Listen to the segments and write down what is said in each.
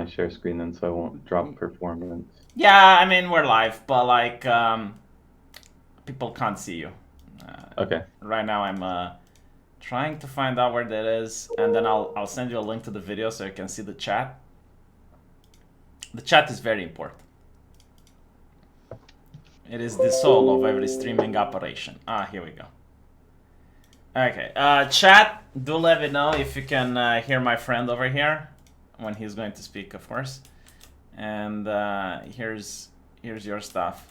share screen then, so I won't drop performance. Yeah, I mean we're live, but like people can't see you. Okay. Right now I'm trying to find out where that is, and then I'll send you a link to the video so you can see the chat. The chat is very important. It is the soul of every streaming operation. Here we go. Okay, chat, do let me know if you can hear my friend over here when he's going to speak, of course. And here's your stuff.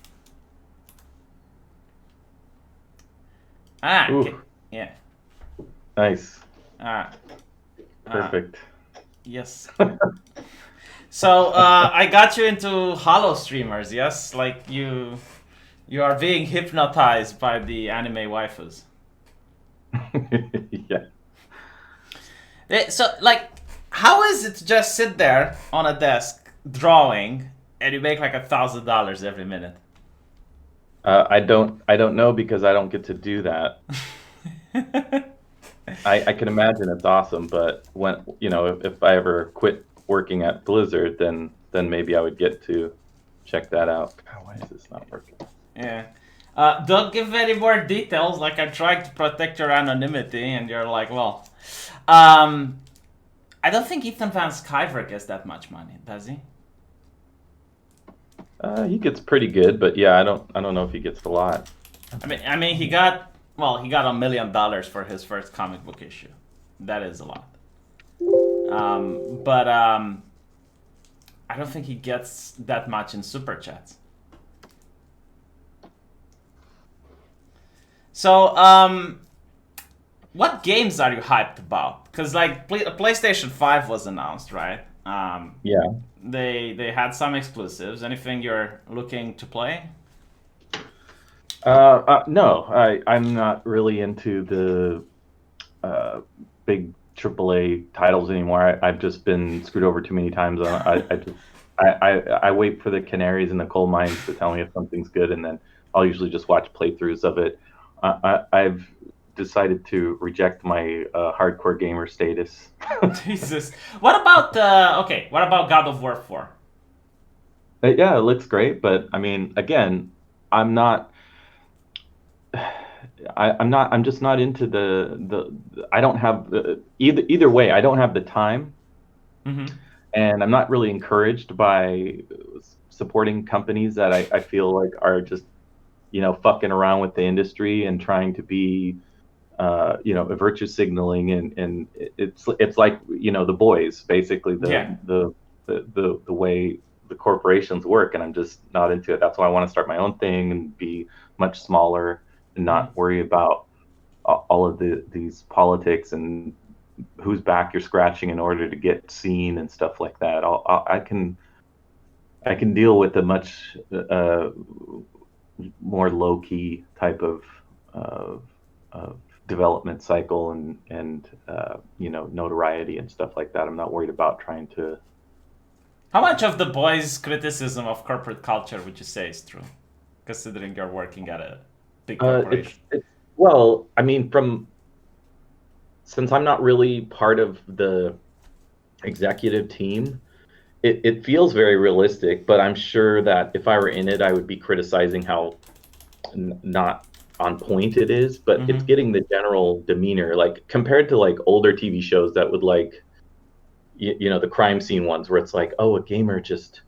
Okay. Yeah. Nice. Perfect. Yes. So I got you into Holo streamers, yes? Like you are being hypnotized by the anime waifus. Yeah. So like, how is it to just sit there on a desk drawing and you make like $1,000 every minute? I don't know because I don't get to do that. I can imagine it's awesome, but when if I ever quit working at Blizzard, then maybe I would get to check that out. God, why is this not working? Yeah. Don't give any more details. Like I'm trying to protect your anonymity, and you're like, well, I don't think Ethan Van Sciver gets that much money, does he? He gets pretty good, but yeah, I don't know if he gets a lot. I mean, he got $1 million for his first comic book issue. That is a lot. But I don't think he gets that much in super chats. So, what games are you hyped about? Because like PlayStation 5 was announced, right? Yeah. They had some exclusives. Anything you're looking to play? No, I'm not really into the big AAA titles anymore. I've just been screwed over too many times. I wait for the canaries in the coal mines to tell me if something's good, and then I'll usually just watch playthroughs of it. I've decided to reject my hardcore gamer status. Jesus. What about what about God of War 4? Yeah, it looks great, but I mean, again, I'm not. I'm just not into the. I don't have either way. I don't have the time, and I'm not really encouraged by supporting companies that I feel like are just fucking around with the industry and trying to be a virtue signaling, and it's like the boys basically the way the corporations work, and I'm just not into it. That's why I want to start my own thing and be much smaller and not worry about all of these politics and whose back you're scratching in order to get seen and stuff like that. I can deal with a much more low key type of development cycle and notoriety and stuff like that. I'm not worried about trying to. How much of the boys' criticism of corporate culture would you say is true, considering you're working at a big corporation? Well, I mean, since I'm not really part of the executive team, it feels very realistic, but I'm sure that if I were in it, I would be criticizing how not on point it is, but it's getting the general demeanor, like compared to like older TV shows that would like, the crime scene ones where it's like, oh, a gamer just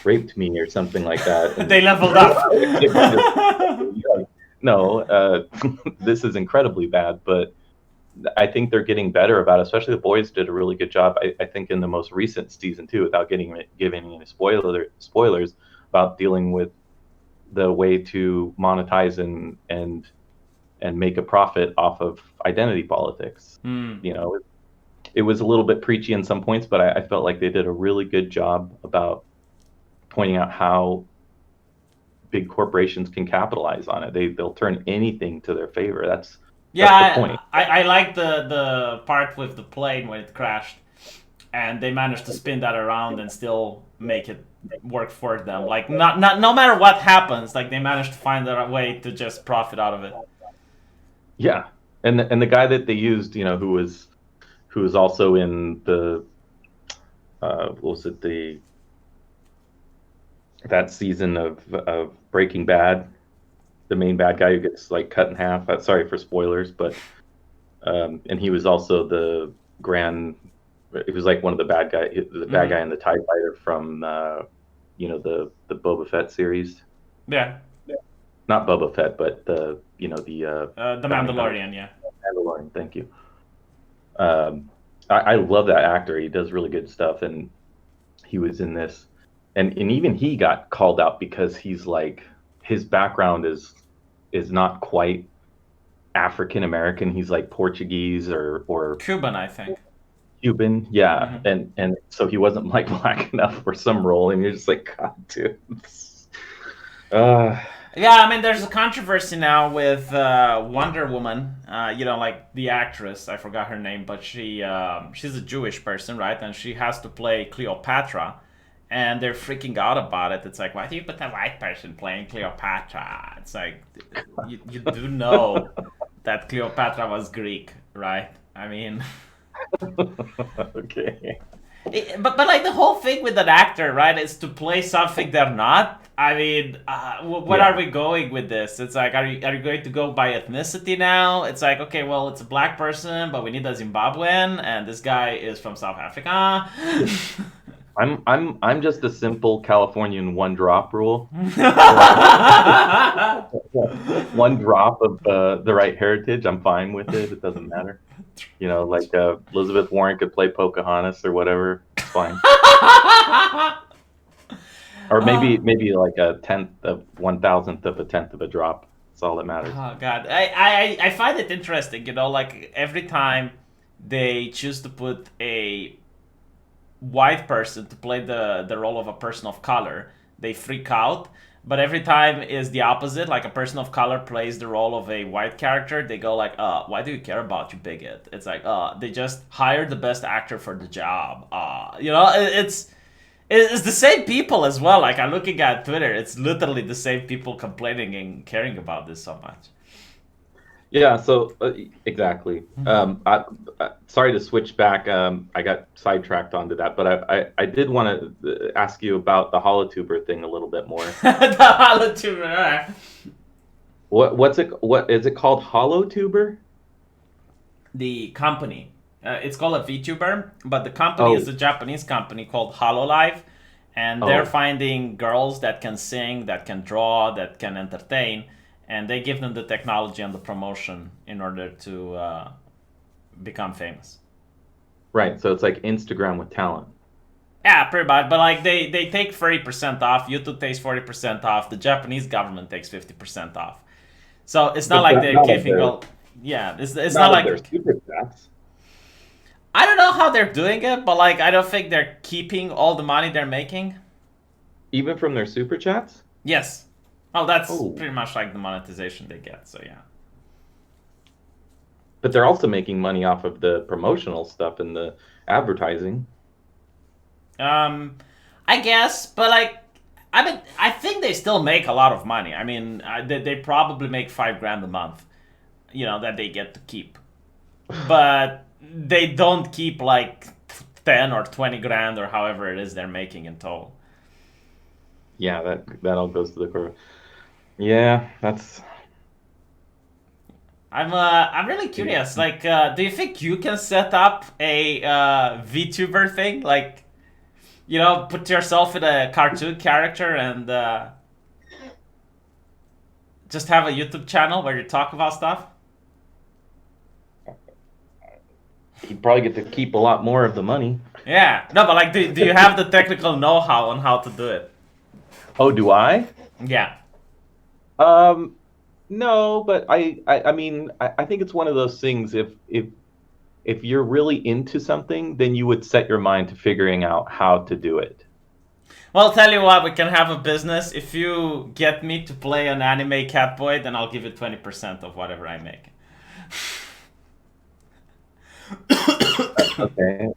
raped me or something like that. They leveled up. No, this is incredibly bad, but I think they're getting better about it. Especially the boys did a really good job. I think in the most recent season too, without giving any spoilers about dealing with the way to monetize and make a profit off of identity politics. It was a little bit preachy in some points, but I felt like they did a really good job about pointing out how big corporations can capitalize on it. They'll turn anything to their favor. That's the point. I like the part with the plane when it crashed, and they managed to spin that around and still make it work for them. Like not no matter what happens, like they managed to find a way to just profit out of it. Yeah, and the guy that they used, who was also in the what was it, that season of Breaking Bad, the main bad guy who gets like cut in half. Sorry for spoilers, but and he was also the grand. He was like one of the bad guy in the TIE fighter from the Boba Fett series. Yeah. Not Boba Fett, but the Mandalorian. Yeah. Mandalorian. Thank you. I love that actor. He does really good stuff, and he was in this, and even he got called out because he's like, his background is not quite African American. He's like Portuguese or Cuban, I think. Cuban, yeah, and so he wasn't like black enough for some role, and you're just like, God, dude. Yeah, I mean, there's a controversy now with Wonder Woman. Like the actress, I forgot her name, but she's a Jewish person, right? And she has to play Cleopatra, and they're freaking out about it. It's like, why do you put a white person playing Cleopatra? It's like, you do know that Cleopatra was Greek, right? I mean... Okay. But like the whole thing with an actor, right, is to play something they're not. I mean, what are we going with this? It's like, are you going to go by ethnicity now? It's like, okay, well, it's a black person, but we need a Zimbabwean, and this guy is from South Africa. I'm just a simple Californian one drop rule. One drop of the right heritage, I'm fine with it. It doesn't matter. Like Elizabeth Warren could play Pocahontas or whatever. It's fine. Or maybe like a 1,000th of a tenth of a drop. That's all that matters. Oh God, I find it interesting. Like every time they choose to put a white person to play the role of a person of color, they freak out. But every time is the opposite. Like a person of color plays the role of a white character, they go like, why do you care about, you bigot? It's like, they just hired the best actor for the job. It's the same people as well. Like I'm looking at Twitter, it's literally the same people complaining and caring about this so much. Yeah, so exactly. Sorry to switch back. I got sidetracked onto that, but I did want to ask you about the Holotuber thing a little bit more. The Holotuber. All right. What is it called? Holotuber? The company. It's called a Vtuber, but the company is a Japanese company called Hololive, and they're finding girls that can sing, that can draw, that can entertain. And they give them the technology and the promotion in order to become famous. Right, so it's like Instagram with talent. Yeah, pretty much. But like they take 30% off. YouTube takes 40% off. The Japanese government takes 50% off. So it's not like they're giving all. Yeah, it's not like they're super chats. I don't know how they're doing it, but like I don't think they're keeping all the money they're making. Even from their super chats? Yes. Oh, that's pretty much like the monetization they get, so yeah. But they're also making money off of the promotional stuff and the advertising. I guess, but like, I think they still make a lot of money. I mean, they probably make $5,000 a month, that they get to keep. But they don't keep like 10 or 20 grand or however it is they're making in total. Yeah, that all goes to the core. Yeah, that's. I'm really curious. Like, do you think you can set up a VTuber thing? Like, put yourself in a cartoon character and just have a YouTube channel where you talk about stuff? You'd probably get to keep a lot more of the money. Yeah. No, but like, do you have the technical know-how on how to do it? Oh, do I? Yeah. No, but I mean, I think it's one of those things. If you're really into something, then you would set your mind to figuring out how to do it. Well, tell you what, we can have a business. If you get me to play an anime Catboy, then I'll give you 20% of whatever I make. Okay,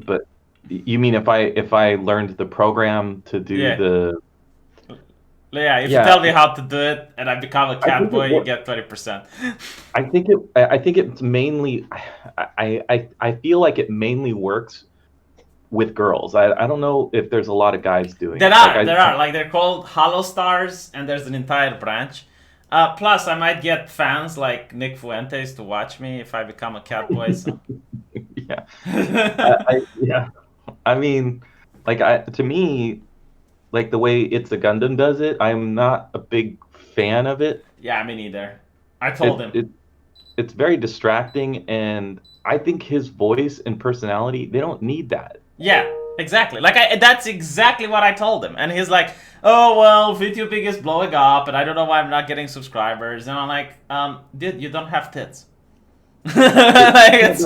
but you mean if I learned the program to do the? Yeah, if you tell me how to do it and I become a Catboy, you get 20%. I think it's mainly. I feel like it mainly works with girls. I don't know if there's a lot of guys doing There it. are. Like, they're called Hollow Stars, and there's an entire branch. Plus, I might get fans like Nick Fuentes to watch me if I become a catboy. So. Yeah. Yeah. I mean, like, to me, like the way It's a Gundam does it, I'm not a big fan of it. Yeah, me neither. I told him. It's very distracting, and I think his voice and personality, they don't need that. Yeah, exactly. Like, that's exactly what I told him. And he's like, oh, well, VTubing is blowing up, and I don't know why I'm not getting subscribers. And I'm like, dude, you don't have tits. Like,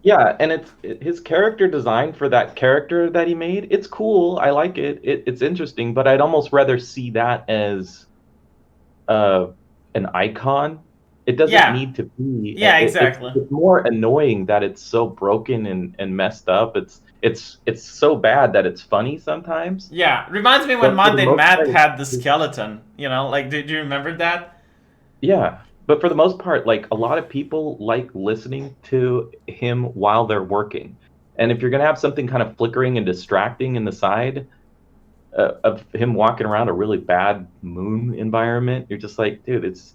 yeah, and his character design for that character that he made, it's cool. I like it. It's interesting, but I'd almost rather see that as an icon. It doesn't need to be. Yeah, exactly. It's more annoying that it's so broken and messed up. It's so bad that it's funny sometimes. Yeah, reminds me when Monday Matt had the skeleton. You know, like, did you remember that? Yeah, but for the most part, like, a lot of people like listening to him while they're working. And if you're gonna have something kind of flickering and distracting in the side of him walking around a really bad moon environment, you're just like, dude, it's.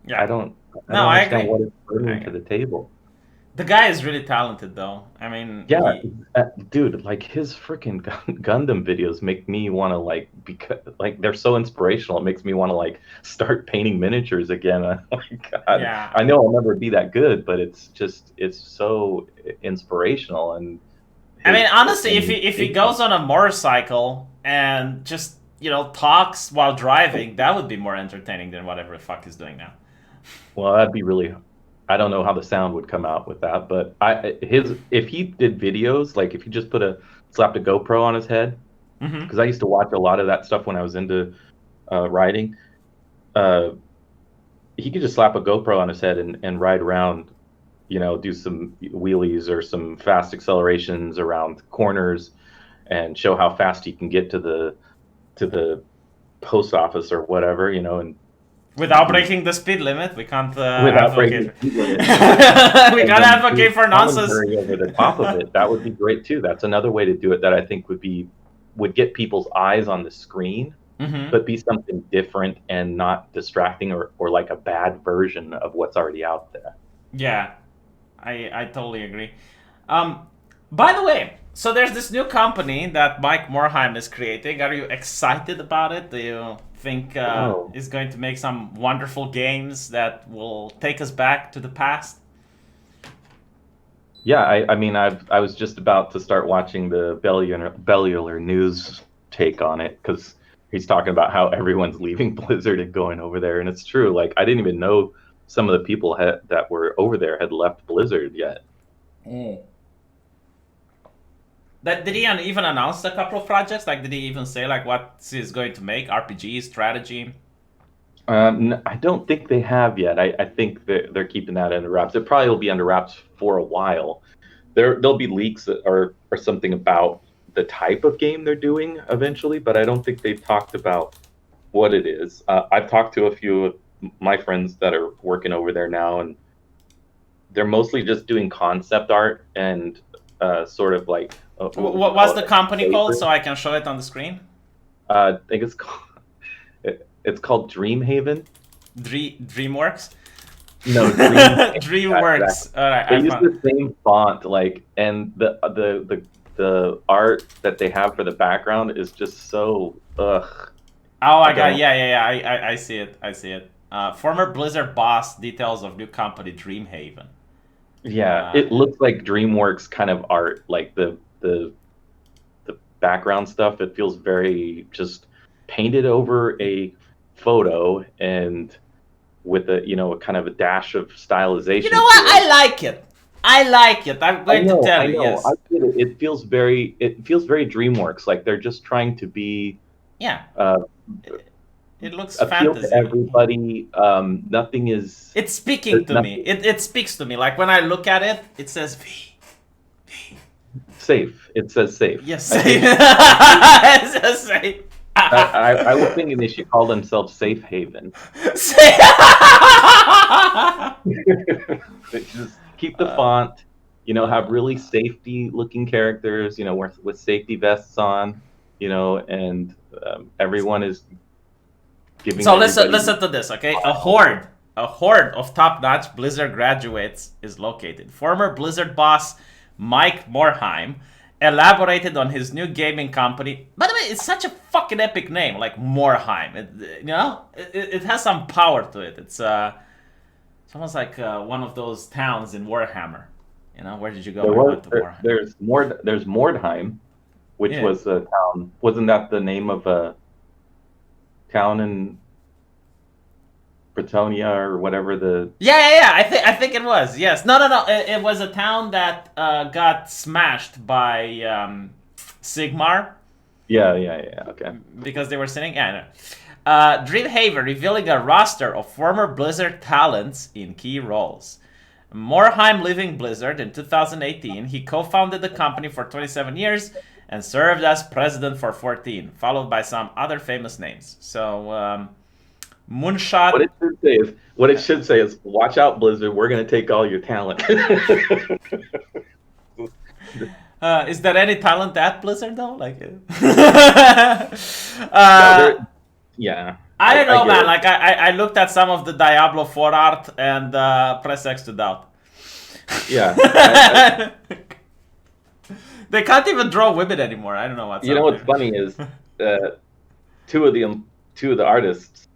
Yeah. I don't understand what it's bringing to the table. The guy is really talented, though. I mean, yeah, dude, like, his freaking Gundam videos make me want to, like, because, like, they're so inspirational. It makes me want to, like, start painting miniatures again. Oh my God. Yeah. I know I'll never be that good, but it's so inspirational. And I mean, honestly, if he goes on a motorcycle and just, you know, talks while driving, that would be more entertaining than whatever the fuck he's doing now. Well, that'd be really. I don't know how the sound would come out with that, but if he did videos, like if he just slapped a GoPro on his head, because I used to watch a lot of that stuff when I was into riding. He could just slap a GoPro on his head and ride around, you know, do some wheelies or some fast accelerations around corners, and show how fast he can get to the post office or whatever, you know, and. Without breaking the speed limit, we can't advocate. We can't advocate for nonsense. Over the top of it, that would be great too. That's another way to do it that I think would get people's eyes on the screen, but be something different and not distracting or like a bad version of what's already out there. Yeah, I totally agree. By the way, so there's this new company that Mike Morheim is creating. Are you excited about it? Do you think is going to make some wonderful games that will take us back to the past? Yeah, I mean, I was just about to start watching the Bellular news take on it, because he's talking about how everyone's leaving Blizzard and going over there, and it's true. Like, I didn't even know some of the people that were over there had left Blizzard yet. Did he even announce a couple of projects? Like, did he even say like what he's going to make? RPG, strategy? I don't think they have yet. I think they're keeping that under wraps. It probably will be under wraps for a while. There'll be leaks or something about the type of game they're doing eventually, but I don't think they've talked about what it is. I've talked to a few of my friends that are working over there now, and they're mostly just doing concept art and sort of like. What's the company called, so I can show it on the screen? I think it's called Dreamhaven. DreamWorks? No, DreamWorks. All right. They use the same font, like, and the art that they have for the background is just so ugh. Oh my god! Yeah. I see it. Former Blizzard boss details of new company Dreamhaven. Yeah, it looks like DreamWorks kind of art, like the background stuff. It feels very just painted over a photo and with a kind of a dash of stylization. You know what? I like it. I'm going to tell you. Yes. I get it. It feels very DreamWorks. Like they're just trying to be. Yeah. It looks appeal fantasy. To everybody. Nothing is. It's speaking to me. It speaks to me. Like when I look at it, it says V. Safe. It says safe. Yes, safe. It says safe. I was thinking they should call themselves Safe Haven. Safe. Just keep the font. have really safety looking characters, with safety vests on, and everyone is giving So everybody. listen to this, okay? A horde of top-notch Blizzard graduates is located. Former Blizzard boss Mike Morhaime elaborated on his new gaming company. By the way, it's such a fucking epic name, like Morhaime. It has some power to it. It's almost like one of those towns in Warhammer. Where did you go? There's Mordheim, which was a town. Wasn't that the name of a town in Bretonia or whatever the? Yeah. I think it was. Yes. No. It was a town that got smashed by Sigmar. Yeah. Okay. Because they were sitting. Yeah. No. Dreamhaven revealing a roster of former Blizzard talents in key roles. Morhaime leaving Blizzard in 2018. He co-founded the company for 27 years and served as president for 14, followed by some other famous names. So, Moonshot. What it should say is, "Watch out, Blizzard. We're gonna take all your talent." Is there any talent at Blizzard though? Like, yeah. I don't know, man. Like, I looked at some of the Diablo 4 art and press X to doubt. Yeah. They can't even draw women anymore. I don't know what's. What's funny is two of the artists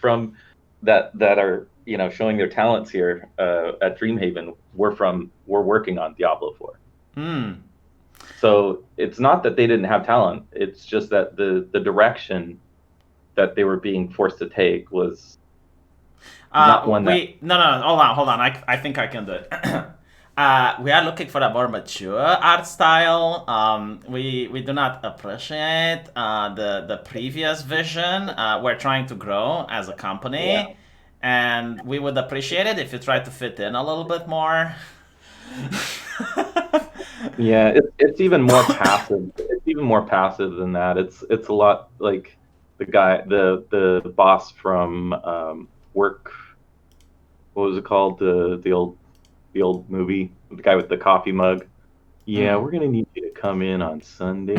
from that are showing their talents here at Dreamhaven were working on Diablo 4. So it's not that they didn't have talent. It's just that the direction that they were being forced to take was not one that... No, hold on. I think I can do it. We are looking for a more mature art style. We do not appreciate the previous vision. We're trying to grow as a company, and we would appreciate it if you try to fit in a little bit more. Yeah, it's even more passive. It's even more passive than that. It's a lot like the boss from Work. What was it called? The old movie, the guy with the coffee mug. Yeah, we're gonna need you to come in on Sunday.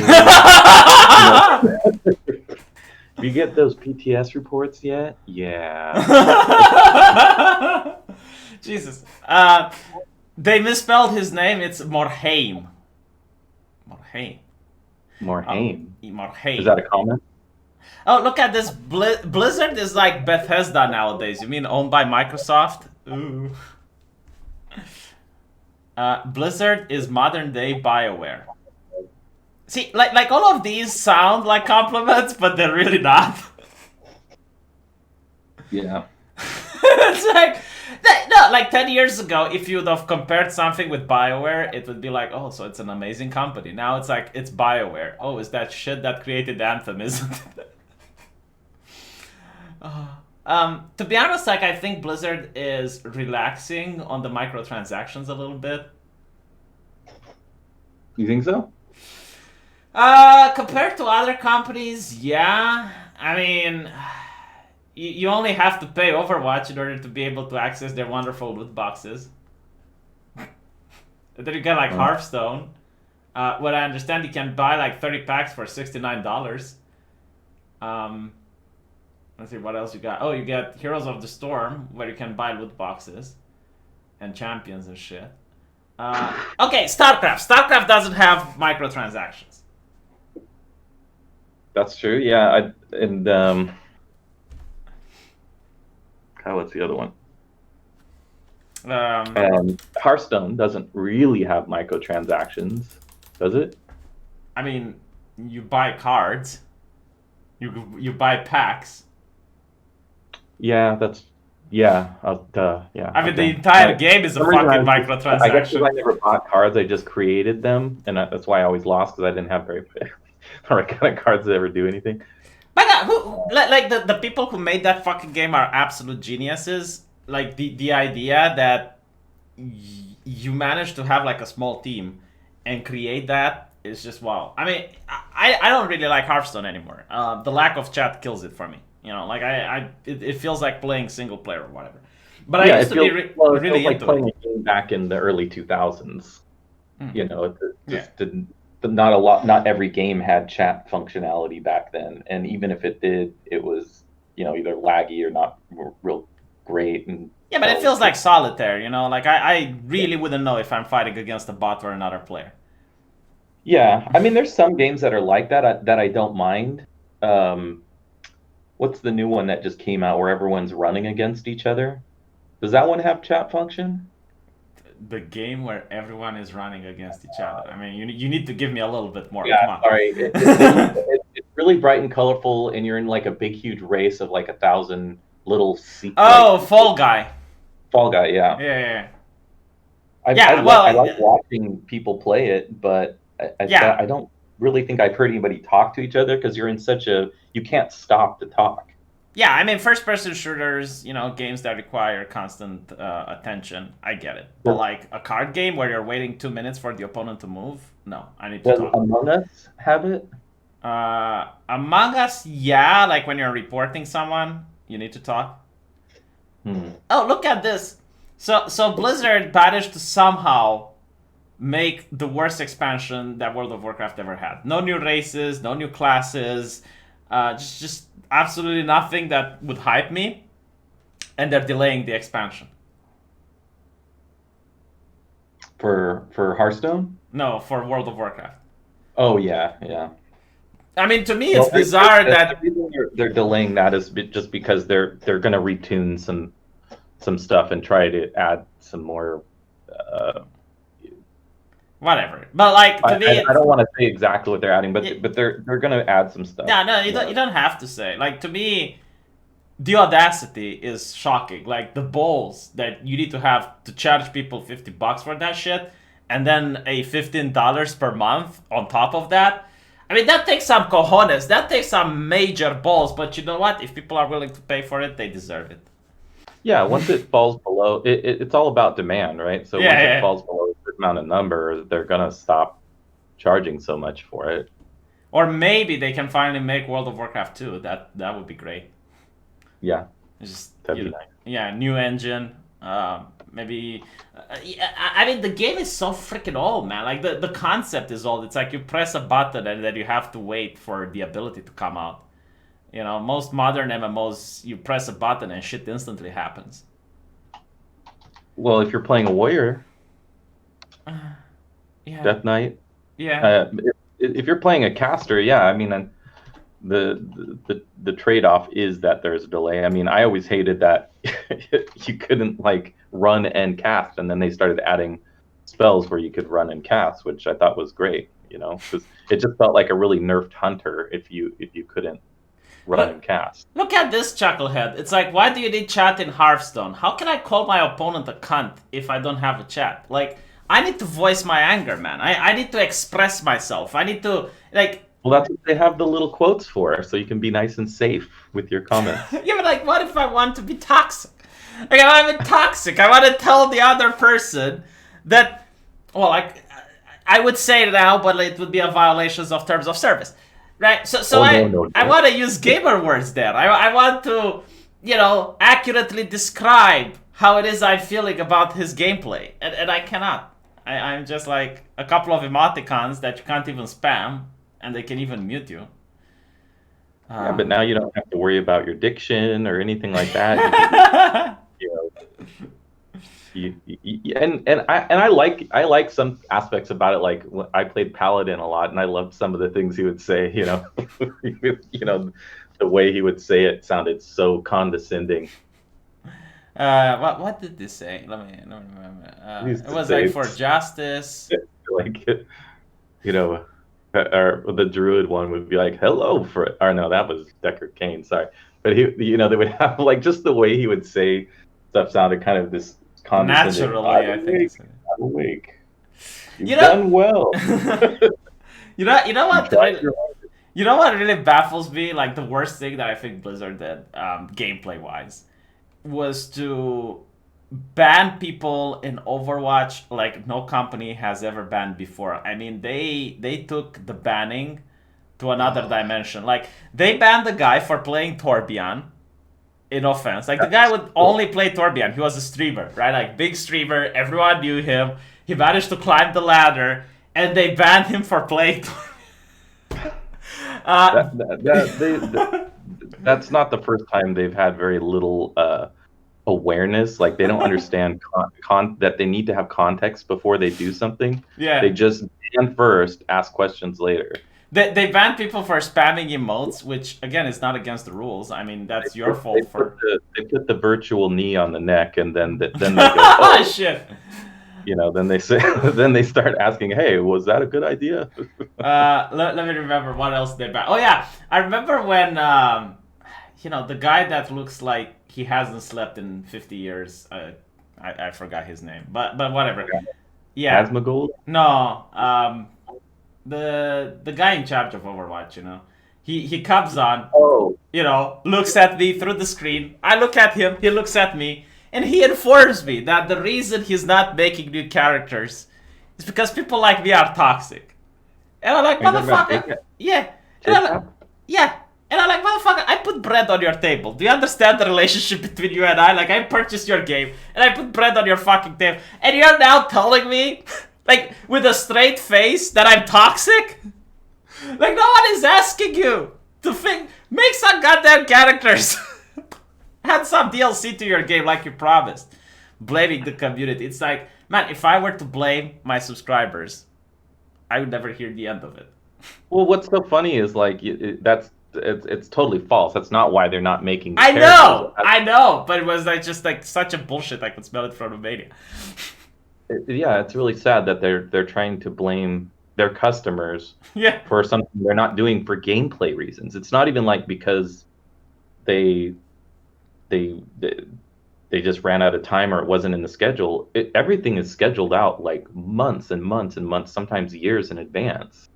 You get those PTS reports yet? Yeah. Jesus. They misspelled his name. It's Morhaime. Morhaime. Morhaime. Is that a comment? Oh, look at this. Blizzard is like Bethesda nowadays. You mean owned by Microsoft? Ooh. Blizzard is modern day BioWare. See, like all of these sound like compliments, but they're really not. Yeah. It's like, no, like 10 years ago, if you would have compared something with BioWare, it would be like, oh, so it's an amazing company. Now it's like, it's BioWare. Oh, is that shit that created Anthem, isn't it? To be honest, like, I think Blizzard is relaxing on the microtransactions a little bit. You think so? Compared to other companies, yeah. I mean, you only have to pay Overwatch in order to be able to access their wonderful loot boxes. And then you get like Hearthstone. What I understand, you can buy like 30 packs for $69. Let's see what else you got. Oh, you get Heroes of the Storm, where you can buy loot boxes and champions and shit. Okay, StarCraft. StarCraft doesn't have microtransactions. That's true. Yeah, what's the other one? Hearthstone doesn't really have microtransactions, does it? I mean, you buy cards. You buy packs. Yeah, yeah. I mean, the entire game is a fucking microtransaction. I guess because I never bought cards, I just created them, and that's why I always lost, because I didn't have very right kind of cards that ever do anything. But the people who made that fucking game are absolute geniuses. Like the idea that you managed to have like a small team and create that is just wow. I mean, I don't really like Hearthstone anymore. The lack of chat kills it for me. You know, like it feels like playing single player or whatever. But I used to be really feels like into playing it. a game back in the early 2000s. You know, it Yeah. just didn't. Not every game had chat functionality back then, and even if it did, it was either laggy or not real great. And Yeah, but it so feels like solitaire, you know? Like, I really wouldn't know if I'm fighting against a bot or another player. yeah, I mean, there's some games that are like that I don't mind. Um, what's the new one that just came out where everyone's running against each other? Does that one have chat function? The game where everyone is running against each other. I mean, you need to give me a little bit more. Yeah, Come on. sorry. It's really bright and colorful, and you're in like a big, huge race of like 1,000 little Oh, Fall Guy. Fall Guy. Yeah, Yeah. Yeah, I like well, watching people play it, but yeah. I don't really think I've heard anybody talk to each other because you're in you can't stop to talk. Yeah, I mean, first-person shooters, games that require constant attention, I get it. But Does, like a card game where you're waiting 2 minutes for the opponent to move, no, I need to does talk. Among Us have it? Among Us, yeah, like when you're reporting someone, you need to talk. Oh, look at this. So Blizzard managed to somehow make the worst expansion that World of Warcraft ever had. No new races, no new classes, just absolutely nothing that would hype me, and they're delaying the expansion. For Hearthstone? No, for World of Warcraft. Oh yeah. I mean, to me, it's bizarre that the reason they're delaying that is just because they're going to retune some stuff and try to add some more. Whatever. But like to me, I don't want to say exactly what they're adding, but they're going to add some stuff. No, you don't have to say. Like to me, the audacity is shocking. Like the balls that you need to have to charge people $50 for that shit, and then a $15 per month on top of that. I mean, that takes some cojones. That takes some major balls. But you know what? If people are willing to pay for it, they deserve it. Yeah, once it falls below, it's all about demand, right? So once it falls below a certain amount of number, they're gonna stop charging so much for it. Or maybe they can finally make World of Warcraft 2. That would be great. Yeah, Just that'd be nice. Yeah, new engine. Maybe. I mean, the game is so freaking old, man. Like the concept is old. It's like you press a button and then you have to wait for the ability to come out. Most modern MMOs, you press a button and shit instantly happens. Well, if you're playing a warrior, Yeah. Death Knight. Yeah. If you're playing a caster, yeah, I mean, the trade-off is that there's a delay. I mean, I always hated that you couldn't like run and cast, and then they started adding spells where you could run and cast, which I thought was great. Because it just felt like a really nerfed hunter if you couldn't run and cast. Look at this chucklehead. It's like, why do you need chat in Hearthstone? How can I call my opponent a cunt if I don't have a chat? Like, I need to voice my anger, man. I need to express myself. I need to, like... Well, that's what they have the little quotes for, so you can be nice and safe with your comments. Yeah, but like, what if I want to be toxic? Like, I want to be toxic. I want to tell the other person that... Well, like, I would say it now, but it would be a violation of terms of service. Right, so no. I want to use gamer words there. I want to, accurately describe how it is I'm feeling about his gameplay, and I cannot. I'm just like a couple of emoticons that you can't even spam, and they can even mute you. Yeah, but now you don't have to worry about your diction or anything like that. I like some aspects about it. Like I played Paladin a lot, and I loved some of the things he would say. The way he would say it sounded so condescending. What did this say? Let me remember. It was like for justice. Like, or the druid one would be like, "Hello, or no, that was Deckard Cain. Sorry, but they would have like just the way he would say stuff sounded kind of this. Naturally, I think. I'm awake. You've done well. You know what? You know what really baffles me? Like the worst thing that I think Blizzard did, gameplay-wise, was to ban people in Overwatch like no company has ever banned before. I mean, they took the banning to another dimension. Like they banned the guy for playing Torbjorn. In offense, like the guy would only play Torbjorn. He was a streamer, right? Like big streamer. Everyone knew him. He managed to climb the ladder, and they banned him for playing. That's not the first time they've had very little awareness. Like they don't understand that they need to have context before they do something. Yeah. They just ban first, ask questions later. They ban people for spamming emotes, which again is not against the rules. I mean, that's your fault they put the virtual knee on the neck, and then they go, oh shit. Then they say, then they start asking, hey, was that a good idea? Let me remember what else they banned. Oh yeah, I remember when the guy that looks like he hasn't slept in 50 years. I forgot his name, but whatever. Yeah. Asmongold? No. The guy in charge of Overwatch, he comes on, looks at me through the screen. I look at him, he looks at me, and he informs me that the reason he's not making new characters is because people like me are toxic. And I'm like, motherfucker, yeah. And I'm like, yeah. And I'm like, motherfucker, I put bread on your table. Do you understand the relationship between you and I? Like, I purchased your game, and I put bread on your fucking table, and you're now telling me, like, with a straight face, that I'm toxic? Like, no one is asking you to make some goddamn characters. Add some DLC to your game like you promised. Blaming the community. It's like, man, if I were to blame my subscribers, I would never hear the end of it. Well, what's so funny is, like, it's totally false. That's not why they're not making I know, but it was like just like such a bullshit. I could smell it from Romania. Yeah, it's really sad that they're trying to blame their customers Yeah. for something they're not doing for gameplay reasons. It's not even like because they just ran out of time or it wasn't in the schedule. Everything is scheduled out like months and months and months, sometimes years in advance.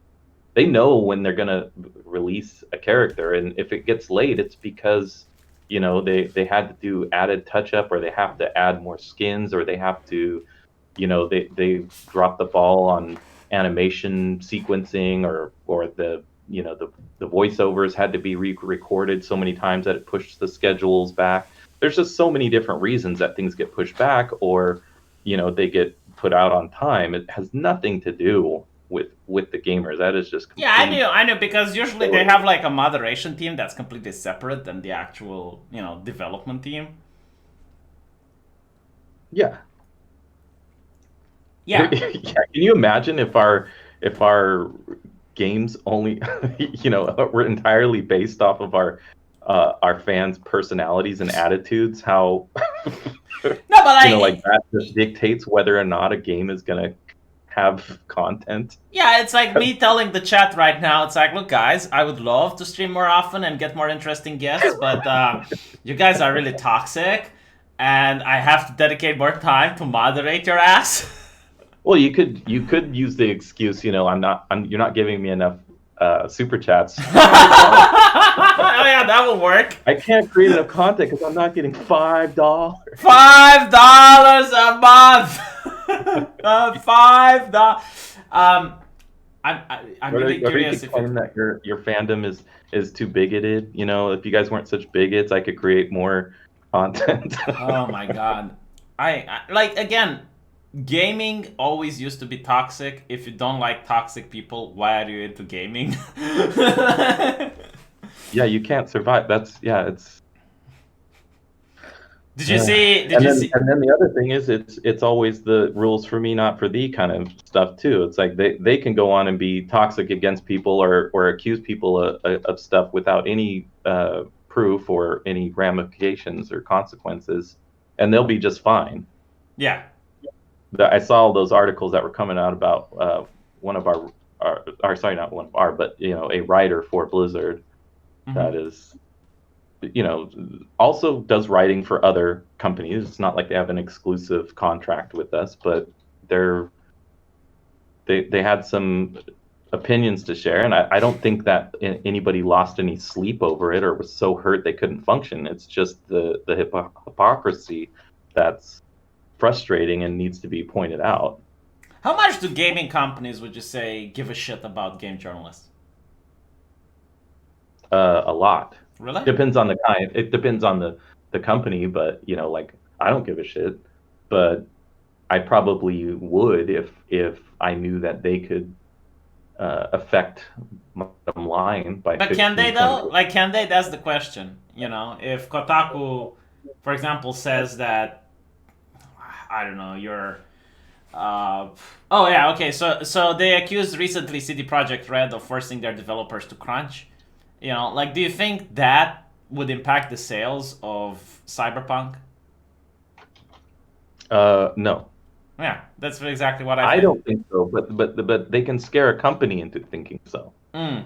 They know when they're gonna release a character, and if it gets late, it's because they had to do added touch up, or they have to add more skins, or they have to, they drop the ball on animation sequencing, or the voiceovers had to be recorded so many times that it pushed the schedules back. There's just so many different reasons that things get pushed back, or they get put out on time. It has nothing to do with the gamers. That is just complete... Yeah, I knew because usually they have like a moderation team that's completely separate than the actual development team. Yeah. Yeah. Can you imagine if our games only were entirely based off of our fans' personalities and attitudes? How no, but like that just dictates whether or not a game is gonna have content. Yeah, it's like me telling the chat right now. It's like, look, guys, I would love to stream more often and get more interesting guests, but you guys are really toxic, and I have to dedicate more time to moderate your ass. Well, you could use the excuse, you're not giving me enough super chats. Oh yeah, that will work. I can't create enough content because I'm not getting $5. $5 a month. $5. I'm really curious if that your fandom is too bigoted. If you guys weren't such bigots, I could create more content. Oh my god, I like, again, gaming always used to be toxic. If you don't like toxic people, why are you into gaming? Yeah, you can't survive. It's. Did you see? And then the other thing is, it's always the rules for me, not for thee kind of stuff too. It's like they can go on and be toxic against people or accuse people of stuff without any proof or any ramifications or consequences, and they'll be just fine. Yeah. I saw those articles that were coming out about one of sorry, not one of our, but a writer for Blizzard that is. Also does writing for other companies. It's not like they have an exclusive contract with us, but they had some opinions to share, and I don't think that anybody lost any sleep over it or was so hurt they couldn't function. It's just the hypocrisy that's frustrating and needs to be pointed out. How much do gaming companies, would you say, give a shit about game journalists? A lot. Really? Depends on the kind. It depends on the company, but like I don't give a shit. But I probably would if I knew that they could affect my bottom line by But can they 15, though? 20. Like, can they? That's the question. If Kotaku, for example, says that, I don't know, you're. Oh yeah, okay. So they accused recently CD Projekt Red of forcing their developers to crunch. Like, do you think that would impact the sales of Cyberpunk? No, Yeah, that's exactly what I I think. don't think so. But they can scare a company into thinking so. Mm.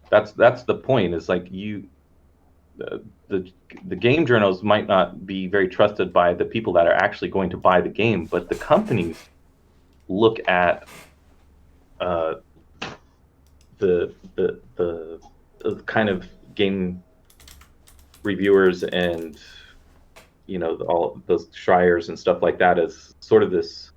That's the point. Is like the, the the game journals might not be very trusted by the people that are actually going to buy the game, but the companies look at uh, the kind of game reviewers and all those Schreiers and stuff like that as sort of this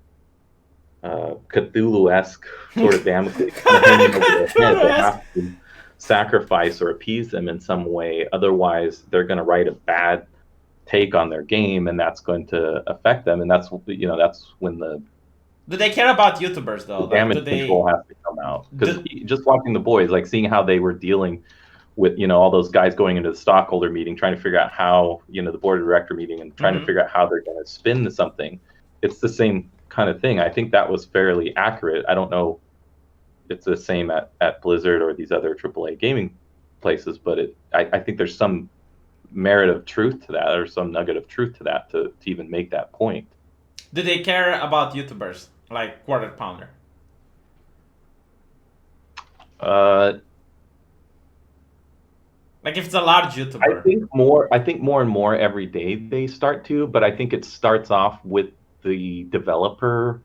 Cthulhu-esque sort of Damocles kind of hanging over their head. They have to sacrifice or appease them in some way, otherwise they're going to write a bad take on their game, and that's going to affect them. And that's when the Do they care about YouTubers though? Like, do damage they? control has to come out. Because Do, just watching the boys, like seeing how they were dealing with all those guys going into the stockholder meeting, trying to figure out how the board of director meeting, and trying to figure out how they're going to spin something. It's the same kind of thing. I think that was fairly accurate. I don't know if it's the same at Blizzard or these other AAA gaming places, but I think there's some merit of truth to that, or some nugget of truth to that, to even make that point. do they care about YouTubers like Quarter Pounder? Uh, Like, if it's a large YouTuber. I think more and more every day they start to, but I think it starts off with the developer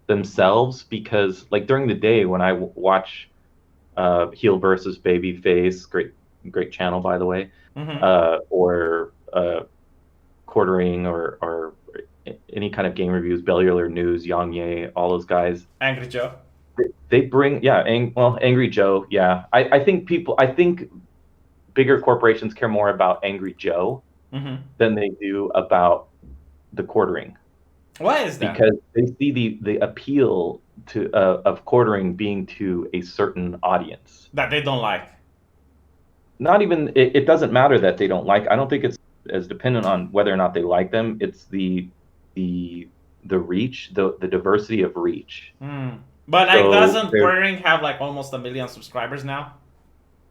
themselves, because like during the day when I watch Heel versus Babyface, great channel by the way, or Quartering, or any kind of game reviews, Bellular News, Yang Ye, all those guys. Angry Joe. They bring Angry Joe. Yeah, I think bigger corporations care more about Angry Joe than they do about the Quartering. Why is that? Because they see the appeal of Quartering being to a certain audience that they don't like. Not even it doesn't matter that they don't like. I don't think it's as dependent on whether or not they like them. It's the reach, the diversity of reach. But like, doesn't Quartering have like almost 1 million subscribers now?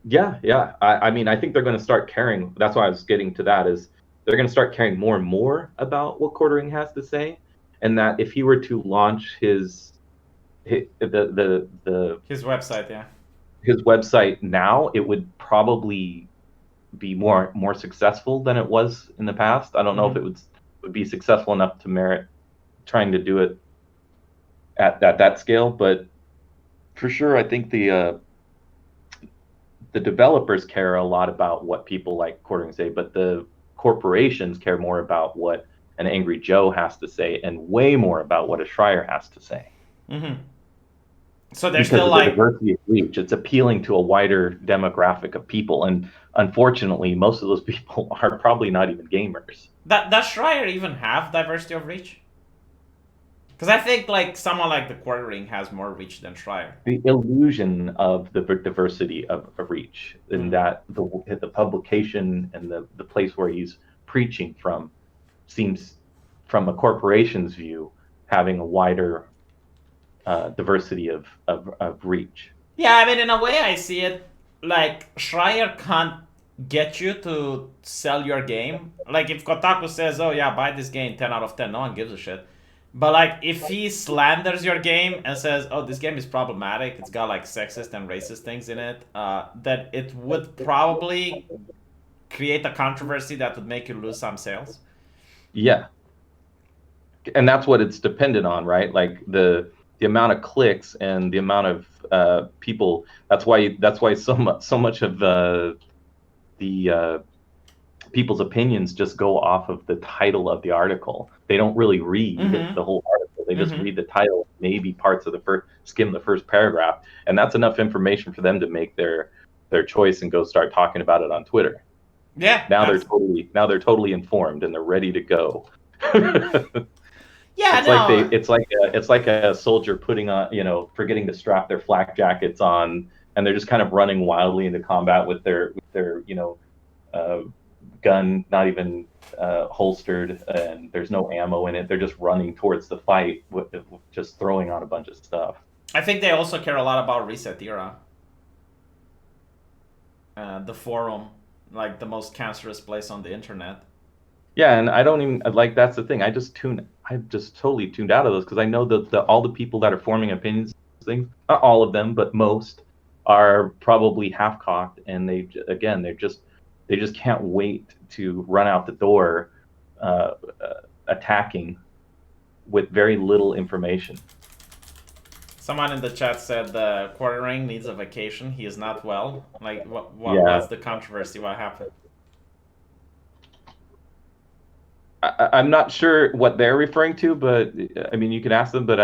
Yeah. I mean, I think they're going to start caring. That's why I was getting to that, is they're going to start caring more and more about what Quartering has to say, and that if he were to launch his website, his website now, it would probably be more successful than it was in the past. I don't know if it would be successful enough to merit trying to do it at that scale, but for sure, I think the developers care a lot about what people like Quartering say, but the corporations care more about what an Angry Joe has to say, and way more about what a Schreier has to say. So there's still the diversity of reach. It's appealing to a wider demographic of people, and unfortunately, most of those people are probably not even gamers. Does Schreier even have diversity of reach? Because I think like someone like the Quartering has more reach than Schreier. The illusion of the diversity of reach, in that the publication and the place where he's preaching from seems, from a corporation's view, having a wider diversity of reach. Yeah, I mean, in a way, I see it like Schreier can't get you to sell your game. Like, if Kotaku says, "Oh yeah, buy this game, 10 out of 10," no one gives a shit. But like, if he slanders your game and says, "Oh, this game is problematic, it's got like sexist and racist things in it," that it would probably create a controversy that would make you lose some sales. Yeah, and that's what it's dependent on, right? Like the amount of clicks and the amount of people. That's why so much of the people's opinions just go off of the title of the article. They don't really read the whole article. They just read the title, maybe parts of skim the first paragraph, and that's enough information for them to make their choice and go start talking about it on Twitter. Yeah. Now they're totally informed and they're ready to go. Yeah, It's like a soldier putting on, forgetting to strap their flak jackets on, and they're just kind of running wildly into combat with their uh, gun not even holstered, and there's no ammo in it. They're just running towards the fight with just throwing on a bunch of stuff. I think they also care a lot about Reset Era. The forum, like the most cancerous place on the internet. Yeah, and I don't even like that's the thing. I just totally tuned out of those because I know that all the people that are forming opinions things, not all of them, but most are probably half cocked, and they just can't wait to run out the door, attacking with very little information. Someone in the chat said the Quartering needs a vacation. He is not well. Like, what's the controversy? What happened? I'm not sure what they're referring to, but I mean, you can ask them. But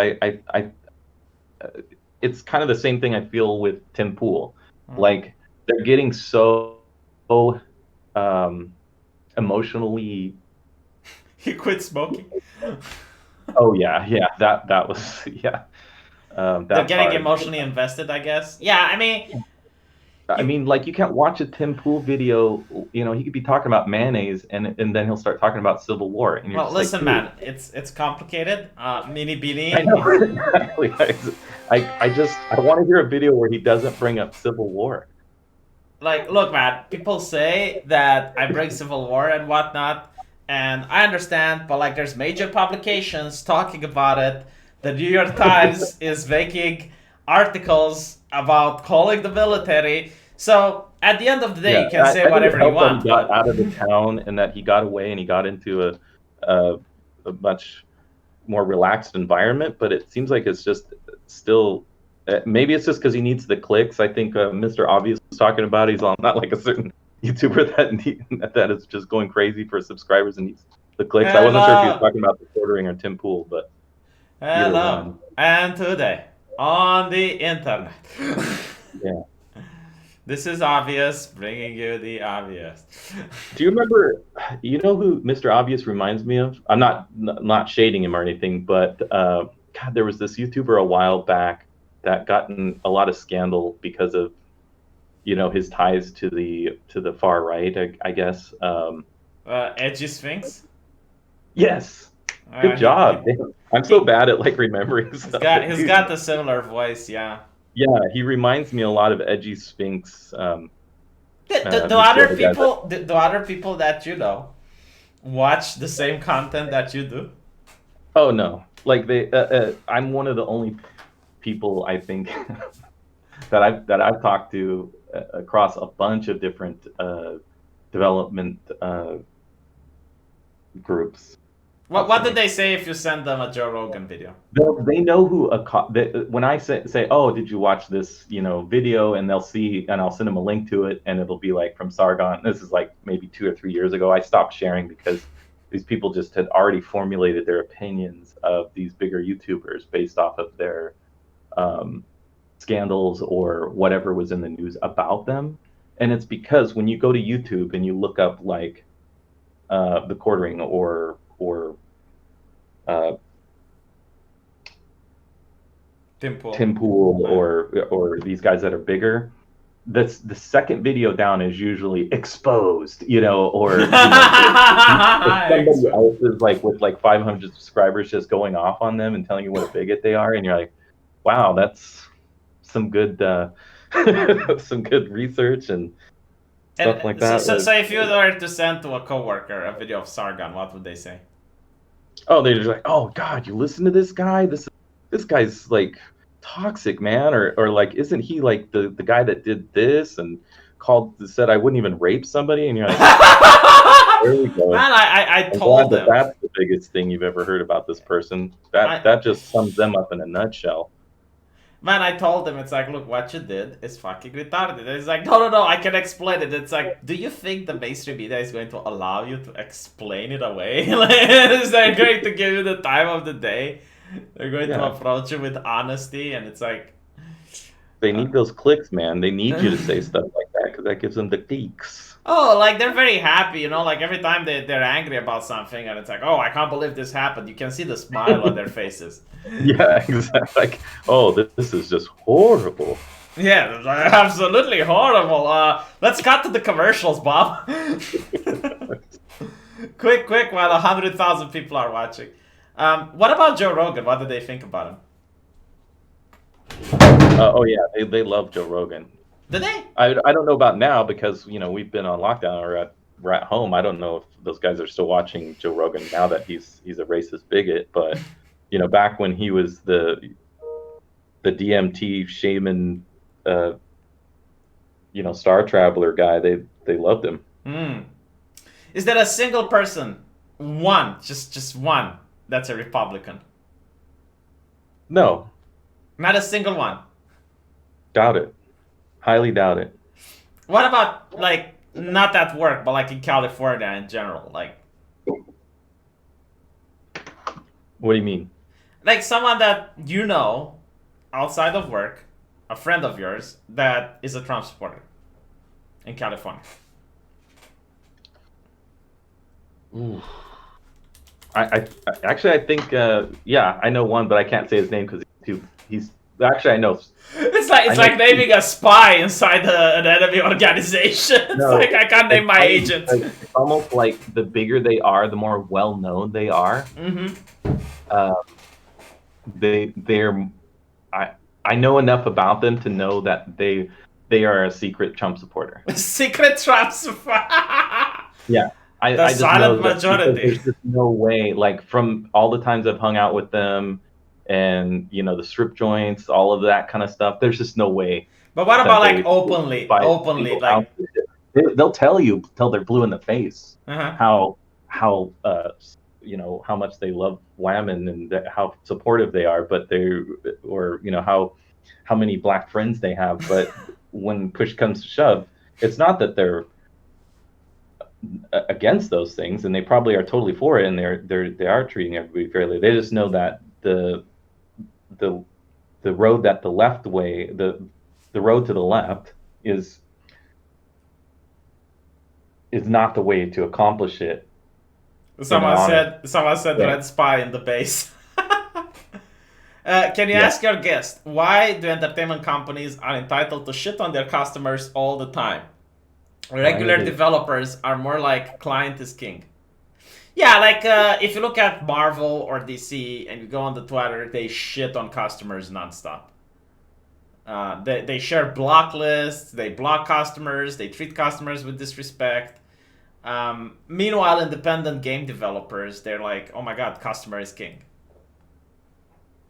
it's kind of the same thing I feel with Tim Pool. Like they're getting so emotionally. He quit smoking. Oh yeah, that was yeah. They're getting emotionally invested, I guess. Yeah, I mean, like you can't watch a Tim Pool video. He could be talking about mayonnaise, and then he'll start talking about Civil War. And well, listen, man, it's complicated. Mini Beanie. I know exactly. I want to hear a video where he doesn't bring up Civil War. Like, look, man, people say that I bring Civil War and whatnot, and I understand, but like, there's major publications talking about it. The New York Times is making articles about calling the military. So at the end of the day, you can say whatever you want. He got out of the town and that he got away and he got into a much more relaxed environment. But it seems like it's just still. Maybe it's just because he needs the clicks. I think Mr. Obvious was talking about he's on not like a certain YouTuber that is just going crazy for subscribers and needs the clicks. I wasn't sure if he was talking about the Quartering or Tim Pool, but. Hello, and today on the internet. Yeah. This is Obvious, bringing you the obvious. Do you remember, who Mr. Obvious reminds me of? I'm not shading him or anything, but God, there was this YouTuber a while back that got in a lot of scandal because of, his ties to the far right, I guess. Edgy Sphinx? Yes. Good job. I'm so bad at remembering stuff. He's got the similar voice, yeah. Yeah, he reminds me a lot of Edgy Sphinx. Do other people that you know watch the same content that you do? Oh no, I'm one of the only people I think that I've talked to across a bunch of different development groups. What did they say if you send them a Joe Rogan video? They know who when I say, oh, did you watch this, video, and they'll see, and I'll send them a link to it, and it'll be like from Sargon. This is like maybe 2 or 3 years ago. I stopped sharing because these people just had already formulated their opinions of these bigger YouTubers based off of their scandals or whatever was in the news about them. And it's because when you go to YouTube and you look up like the Quartering or Tim Pool or these guys that are bigger, the second video down is usually exposed, or somebody else is with 500 subscribers just going off on them and telling you what a bigot they are, and you're like, wow, that's some good some good research and stuff like that. So if you were to send to a coworker a video of Sargon, what would they say? Oh, they're just like, oh God, you listen to this guy? This guy's like toxic, man, or like, isn't he like the guy that did this and said I wouldn't even rape somebody? And you're like, there we go. Man, I told them that's the biggest thing you've ever heard about this person. That just sums them up in a nutshell. Man, I told him, it's like, look, what you did is fucking retarded. And he's like, no, I can explain it. It's like, do you think the mainstream media is going to allow you to explain it away? Is they going to give you the time of the day? They're going to approach you with honesty, and it's like... They need those clicks, man. They need you to say stuff like that, that gives them the geeks. Oh, like they're very happy, like every time they're angry about something and it's like, oh, I can't believe this happened. You can see the smile on their faces. Yeah, exactly. Like, oh, this is just horrible. Yeah, absolutely horrible. Let's cut to the commercials, Bob. quick, while 100,000 people are watching. What about Joe Rogan? What do they think about him? Oh yeah, they love Joe Rogan. Did they? I don't know about now because we've been on lockdown or we're at home. I don't know if those guys are still watching Joe Rogan now that he's a racist bigot. But back when he was the DMT shaman, Star Traveler guy, they loved him. Is there a single person, one, just one, that's a Republican? No. Not a single one. Doubt it. Highly doubt it. What about, like, not at work, but like in California in general? Like, what do you mean? Like someone that outside of work, a friend of yours, that is a Trump supporter in California. Ooh. I think I know one, but I can't say his name because he's actually I know. It's like naming a spy inside an enemy organization. It's like I can't name my agent. It's almost like the bigger they are, the more well known they are. I know enough about them to know that they are a secret Trump supporter. Secret Trump supporter. Yeah. I just silent know majority. There's just no way, like from all the times I've hung out with them and, the strip joints, all of that kind of stuff, there's just no way. But what about like openly, like they'll tell you till they're blue in the face how much they love Whammon and how supportive they are, but how many black friends they have. But when push comes to shove, it's not that they're against those things, and they probably are totally for it, and they are treating everybody fairly. They just know that the road that the left way, the road to the left is not the way to accomplish it. Someone said red spy in the base. Can you ask your guest, why do entertainment companies are entitled to shit on their customers all the time? Regular developers are more like client is king. Yeah, like if you look at Marvel or DC and you go on the Twitter, they shit on customers nonstop. They share block lists, they block customers, they treat customers with disrespect. Meanwhile, independent game developers, they're like, oh my god, customer is king.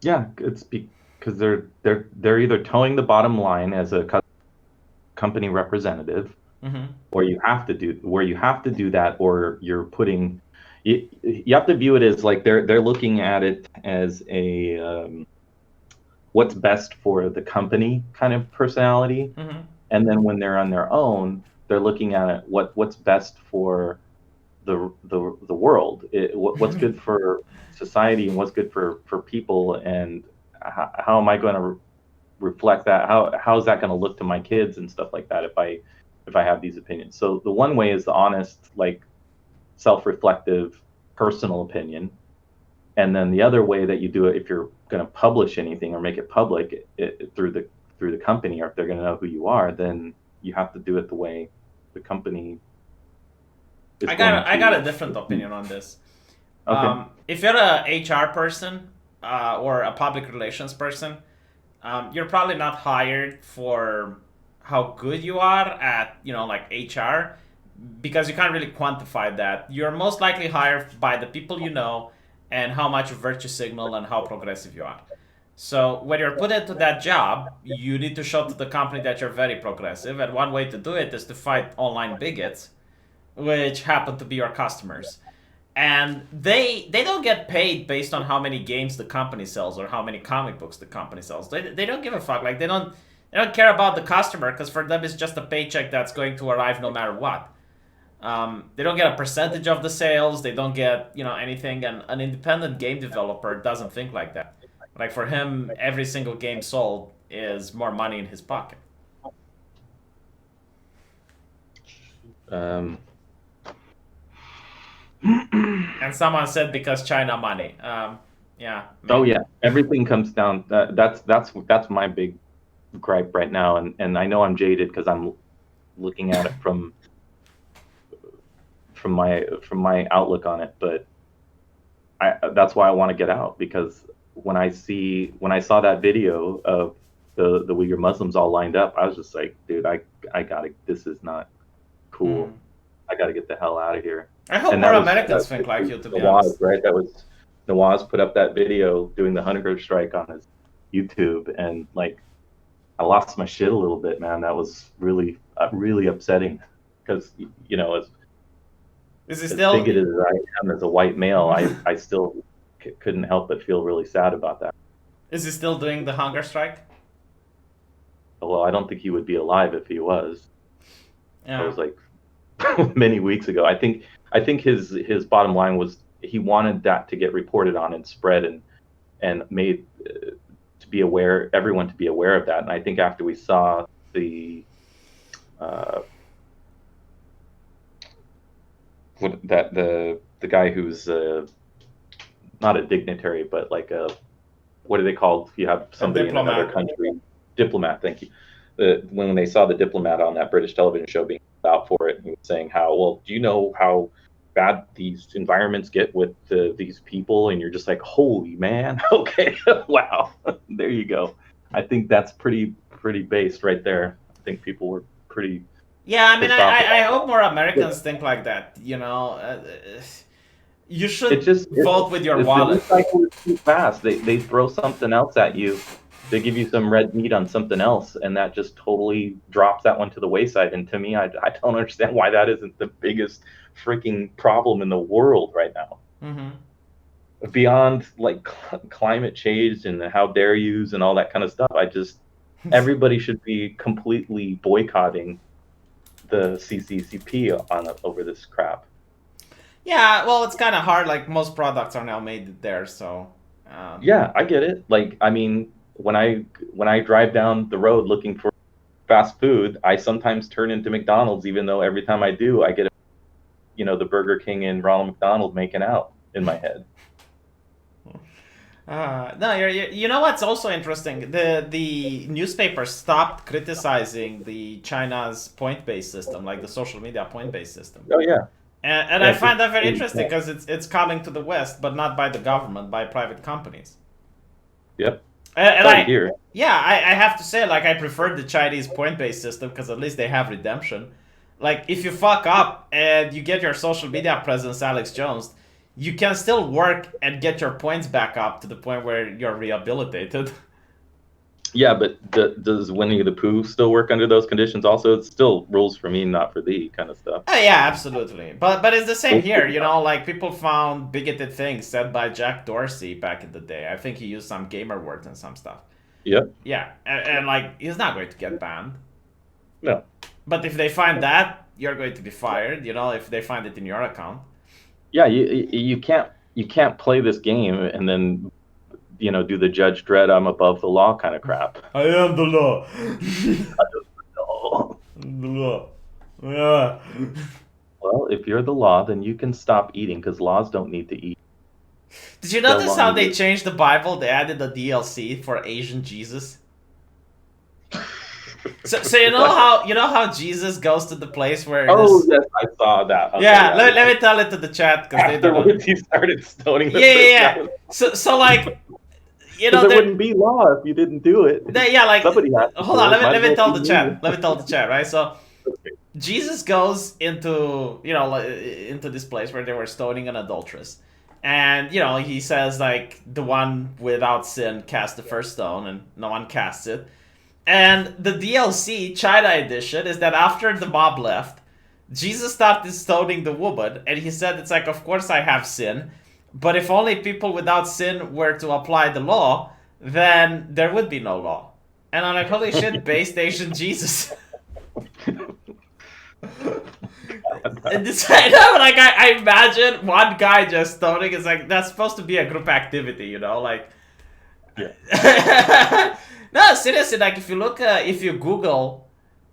Yeah, it's because they're either towing the bottom line as a company representative, or you have to do that, or you're putting. You have to view it as like they're looking at it as a what's best for the company kind of personality, and then when they're on their own, they're looking at it what's best for the world, what's good for society and what's good for people, and how am I going to reflect that? How is that going to look to my kids and stuff like that if I have these opinions? So the one way is the honest, like self-reflective personal opinion, and then the other way that you do it, if you're going to publish anything or make it public through the company, or if they're going to know who you are, then you have to do it the way the company is. I got a different opinion on this. Okay. If you're a HR person or a public relations person, you're probably not hired for how good you are at, like HR, because you can't really quantify that. You're most likely hired by the people you know and how much you virtue signal and how progressive you are. So when you're put into that job, you need to show to the company that you're very progressive, and one way to do it is to fight online bigots, which happen to be your customers. And they don't get paid based on how many games the company sells or how many comic books the company sells. They don't give a fuck. Like they don't care about the customer, because for them it's just a paycheck that's going to arrive no matter what. They don't get a percentage of the sales. They don't get anything. And an independent game developer doesn't think like that. Like for him, every single game sold is more money in his pocket. Um, And someone said because China money. Yeah. Maybe. Oh yeah, everything comes down. That's my big gripe right now, and I know I'm jaded because I'm looking at it from my outlook on it, but that's why I want to get out, because when I saw that video of the Uyghur Muslims all lined up, I was just like, dude, I gotta, this is not cool. I gotta get the hell out of here. I hope more Americans think like you, to be honest. Right? That was Nawaz put up that video doing the hunger strike on his YouTube, and like I lost my shit a little bit, man. That was really really upsetting, because Is he as still bigoted as I am as a white male, I still couldn't help but feel really sad about that. Is he still doing the hunger strike? Well, I don't think he would be alive if he was. Yeah. That was like many weeks ago. I think his bottom line was he wanted that to get reported on and spread and made to be aware, everyone to be aware of that. And I think after we saw the the guy who's not a dignitary, but like a, what are they called if you have somebody in another country? Diplomat, thank you. When they saw the diplomat on that British television show being out for it, he was saying how, well, do you know how bad these environments get with these people? And you're just like, holy man, okay, wow, there you go. I think that's pretty based right there. I think people were pretty. Yeah, I mean, I hope more Americans think like that. You should vote with your wallet. The cycle is too fast. They throw something else at you. They give you some red meat on something else, and that just totally drops that one to the wayside. And to me, I don't understand why that isn't the biggest freaking problem in the world right now. Mm-hmm. Beyond like climate change and how dare yous and all that kind of stuff, everybody should be completely boycotting the CCCP over this crap. Yeah, well, it's kind of hard. Like, most products are now made there, so. Yeah, I get it. Like, I mean, when I drive down the road looking for fast food, I sometimes turn into McDonald's, even though every time I do, I get, the Burger King and Ronald McDonald making out in my head. No, you know what's also interesting? The newspaper stopped criticizing the China's point-based system, like the social media point-based system. Oh yeah. And I find that very interesting, because it's coming to the West, but not by the government, by private companies. Yep. And I have to say, like, I prefer the Chinese point-based system, because at least they have redemption. Like, if you fuck up and you get your social media presence, Alex Jones, you can still work and get your points back up to the point where you're rehabilitated. Yeah, but does Winnie the Pooh still work under those conditions also? It's still rules for me, not for thee kind of stuff. Oh, yeah, absolutely. But it's the same here, like, people found bigoted things said by Jack Dorsey back in the day. I think he used some gamer words and some stuff. Yep. Yeah, and like, he's not going to get banned. No. But if they find that, you're going to be fired, if they find it in your account. Yeah, you can't play this game and then do the Judge Dredd, I'm above the law kind of crap. I am the law. I am the law. The law. Yeah. Well, if you're the law, then you can stop eating, because laws don't need to eat. Did you notice how they changed the Bible? They added the DLC for Asian Jesus. So you know how Jesus goes to the place where. Oh yes, I saw that. Okay, yeah, let me tell it to the chat, because they don't know. He started stoning. Yeah. So like. There wouldn't be law if you didn't do it. Yeah, like, somebody has hold on, let me tell the chat. Let me tell the chat, right? So, okay. Jesus goes into into this place where they were stoning an adulteress, and he says, like, the one without sin cast the first stone, and no one casts it. And the DLC China edition is that after the mob left, Jesus started stoning the woman, and he said, it's like, of course I have sin. But if only people without sin were to apply the law, then there would be no law. And I'm like, holy shit, based Asian Jesus. And this, like, I imagine one guy just stoning. It's like, that's supposed to be a group activity, like. Yeah. No, seriously, like, if you Google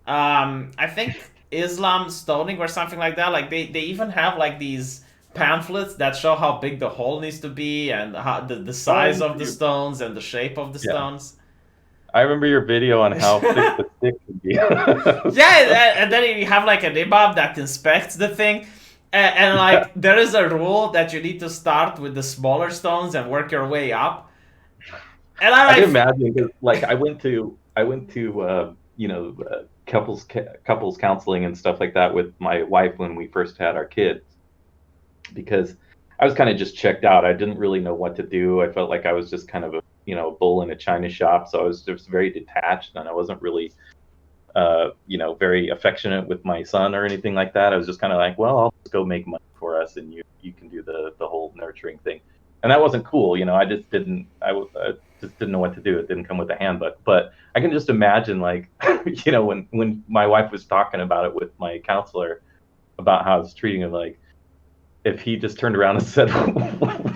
I think Islam stoning or something like that. Like they even have like these pamphlets that show how big the hole needs to be and how the size of the stones and the shape of the stones. I remember your video on how thick the stick can be. Yeah, and then you have like an imam that inspects the thing. And like there is a rule that you need to start with the smaller stones and work your way up. And I can imagine, because like I went to couples counseling and stuff like that with my wife when we first had our kids, because I was kind of just checked out. I didn't really know what to do. I felt like I was just kind of a bull in a china shop. So I was just very detached, and I wasn't really very affectionate with my son or anything like that. I was just kind of like, well, I'll just go make money for us, and you can do the whole nurturing thing, and that wasn't cool. I just didn't know what to do. It didn't come with a handbook. But I can just imagine, like, when my wife was talking about it with my counselor about how I was treating him, like, if he just turned around and said,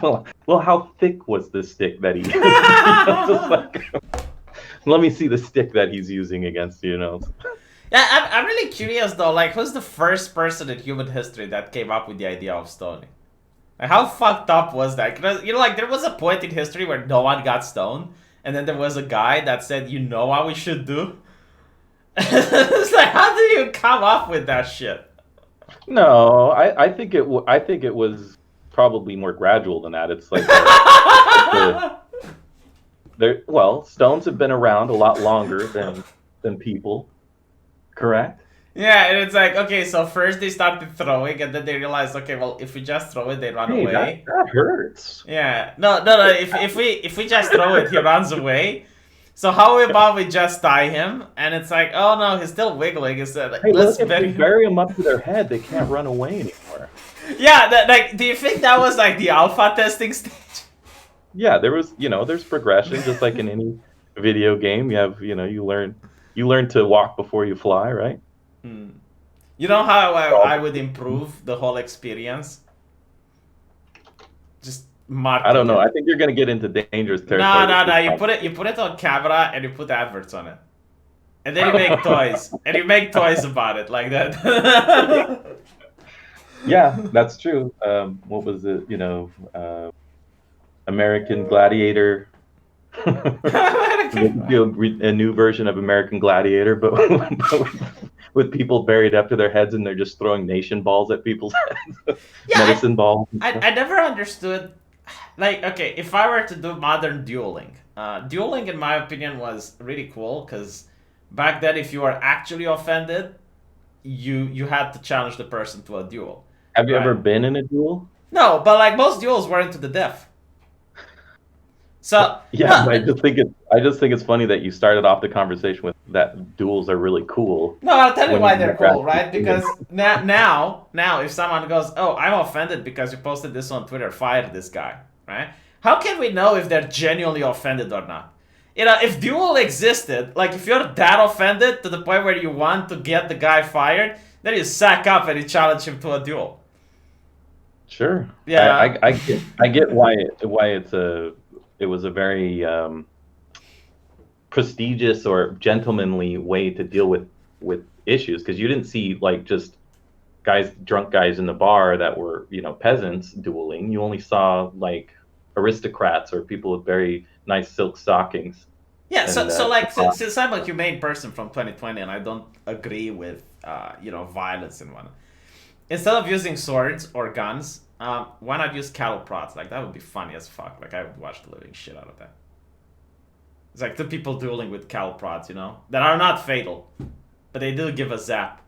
well, how thick was the stick that he used? Just like, let me see the stick that he's using against you. Yeah, I'm really curious though. Like, who's the first person in human history that came up with the idea of stoning? Like, how fucked up was that? Because like there was a point in history where no one got stoned, and then there was a guy that said, what we should do? It's like, how do you come up with that shit? No, I think it was probably more gradual than that. It's like stones have been around a lot longer than people, correct? Yeah, and it's like, okay, so first they started throwing, and then they realized, okay, well, if we just throw it, they run away. That hurts. Yeah, no. If we just throw it, he runs away. So how about we just tie him? And it's like, oh no, he's still wiggling. Instead, like, let's bury him up to their head. They can't run away anymore. Yeah, do you think that was like the alpha testing stage? Yeah, there was, there's progression, just like in any video game. You have, you learn to walk before you fly, right? You know how I would improve the whole experience? Just market I don't know. I think you're gonna get into dangerous territory. No. You put it on camera and you put adverts on it, and then you make toys, and you make toys about it like that. Yeah, that's true. What was it? American Gladiator. A new version of American Gladiator, but with people buried up to their heads, and they're just throwing nation balls at people's heads. Yeah, medicine balls. I never understood. Like, okay, if I were to do modern dueling, dueling, in my opinion, was really cool, because back then, if you were actually offended, you had to challenge the person to a duel. Have you ever been in a duel? No, but like most duels weren't to the death. So yeah, no, I just think it's funny that you started off the conversation with that duels are really cool. No, I'll tell you why they're cool, right? Because now, if someone goes, "Oh, I'm offended because you posted this on Twitter, fire this guy," right? How can we know if they're genuinely offended or not? If duel existed, like if you're that offended to the point where you want to get the guy fired, then you sack up and you challenge him to a duel. Sure. Yeah. I get why it was a very prestigious or gentlemanly way to deal with issues, because you didn't see like just drunk guys in the bar that were peasants dueling. You only saw like aristocrats or people with very nice silk stockings. Yeah, so like since I'm a humane person from 2020 and I don't agree with violence and whatnot, instead of using swords or guns, why not use cattle prods? Like, that would be funny as fuck. Like, I would watch the living shit out of that. It's like two people dueling with cattle prods, that are not fatal, but they do give a zap.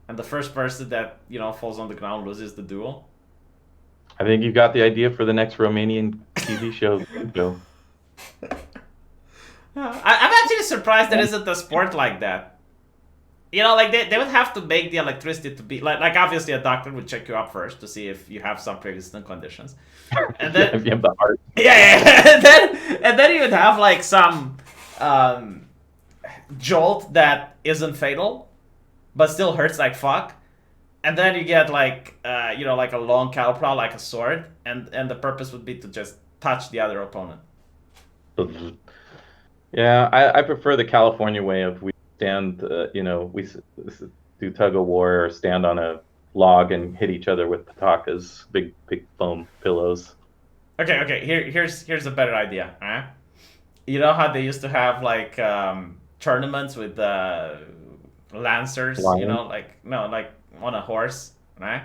And the first person that, falls on the ground loses the duel. I think you got the idea for the next Romanian TV show. I'm actually surprised there isn't a sport like that. Like they would have to make the electricity to be like obviously a doctor would check you up first to see if you have some pre-existing conditions, and then if you have the heart. Yeah, and then you would have like some jolt that isn't fatal, but still hurts like fuck, and then you get like like a long cattle prod, like a sword, and the purpose would be to just touch the other opponent. Yeah, I prefer the California way of we stand, we do tug of war or stand on a log and hit each other with patakas, big foam pillows. Okay. Here's a better idea. Huh? You know how they used to have like tournaments with lancers? You Lion. know, like on a horse, right?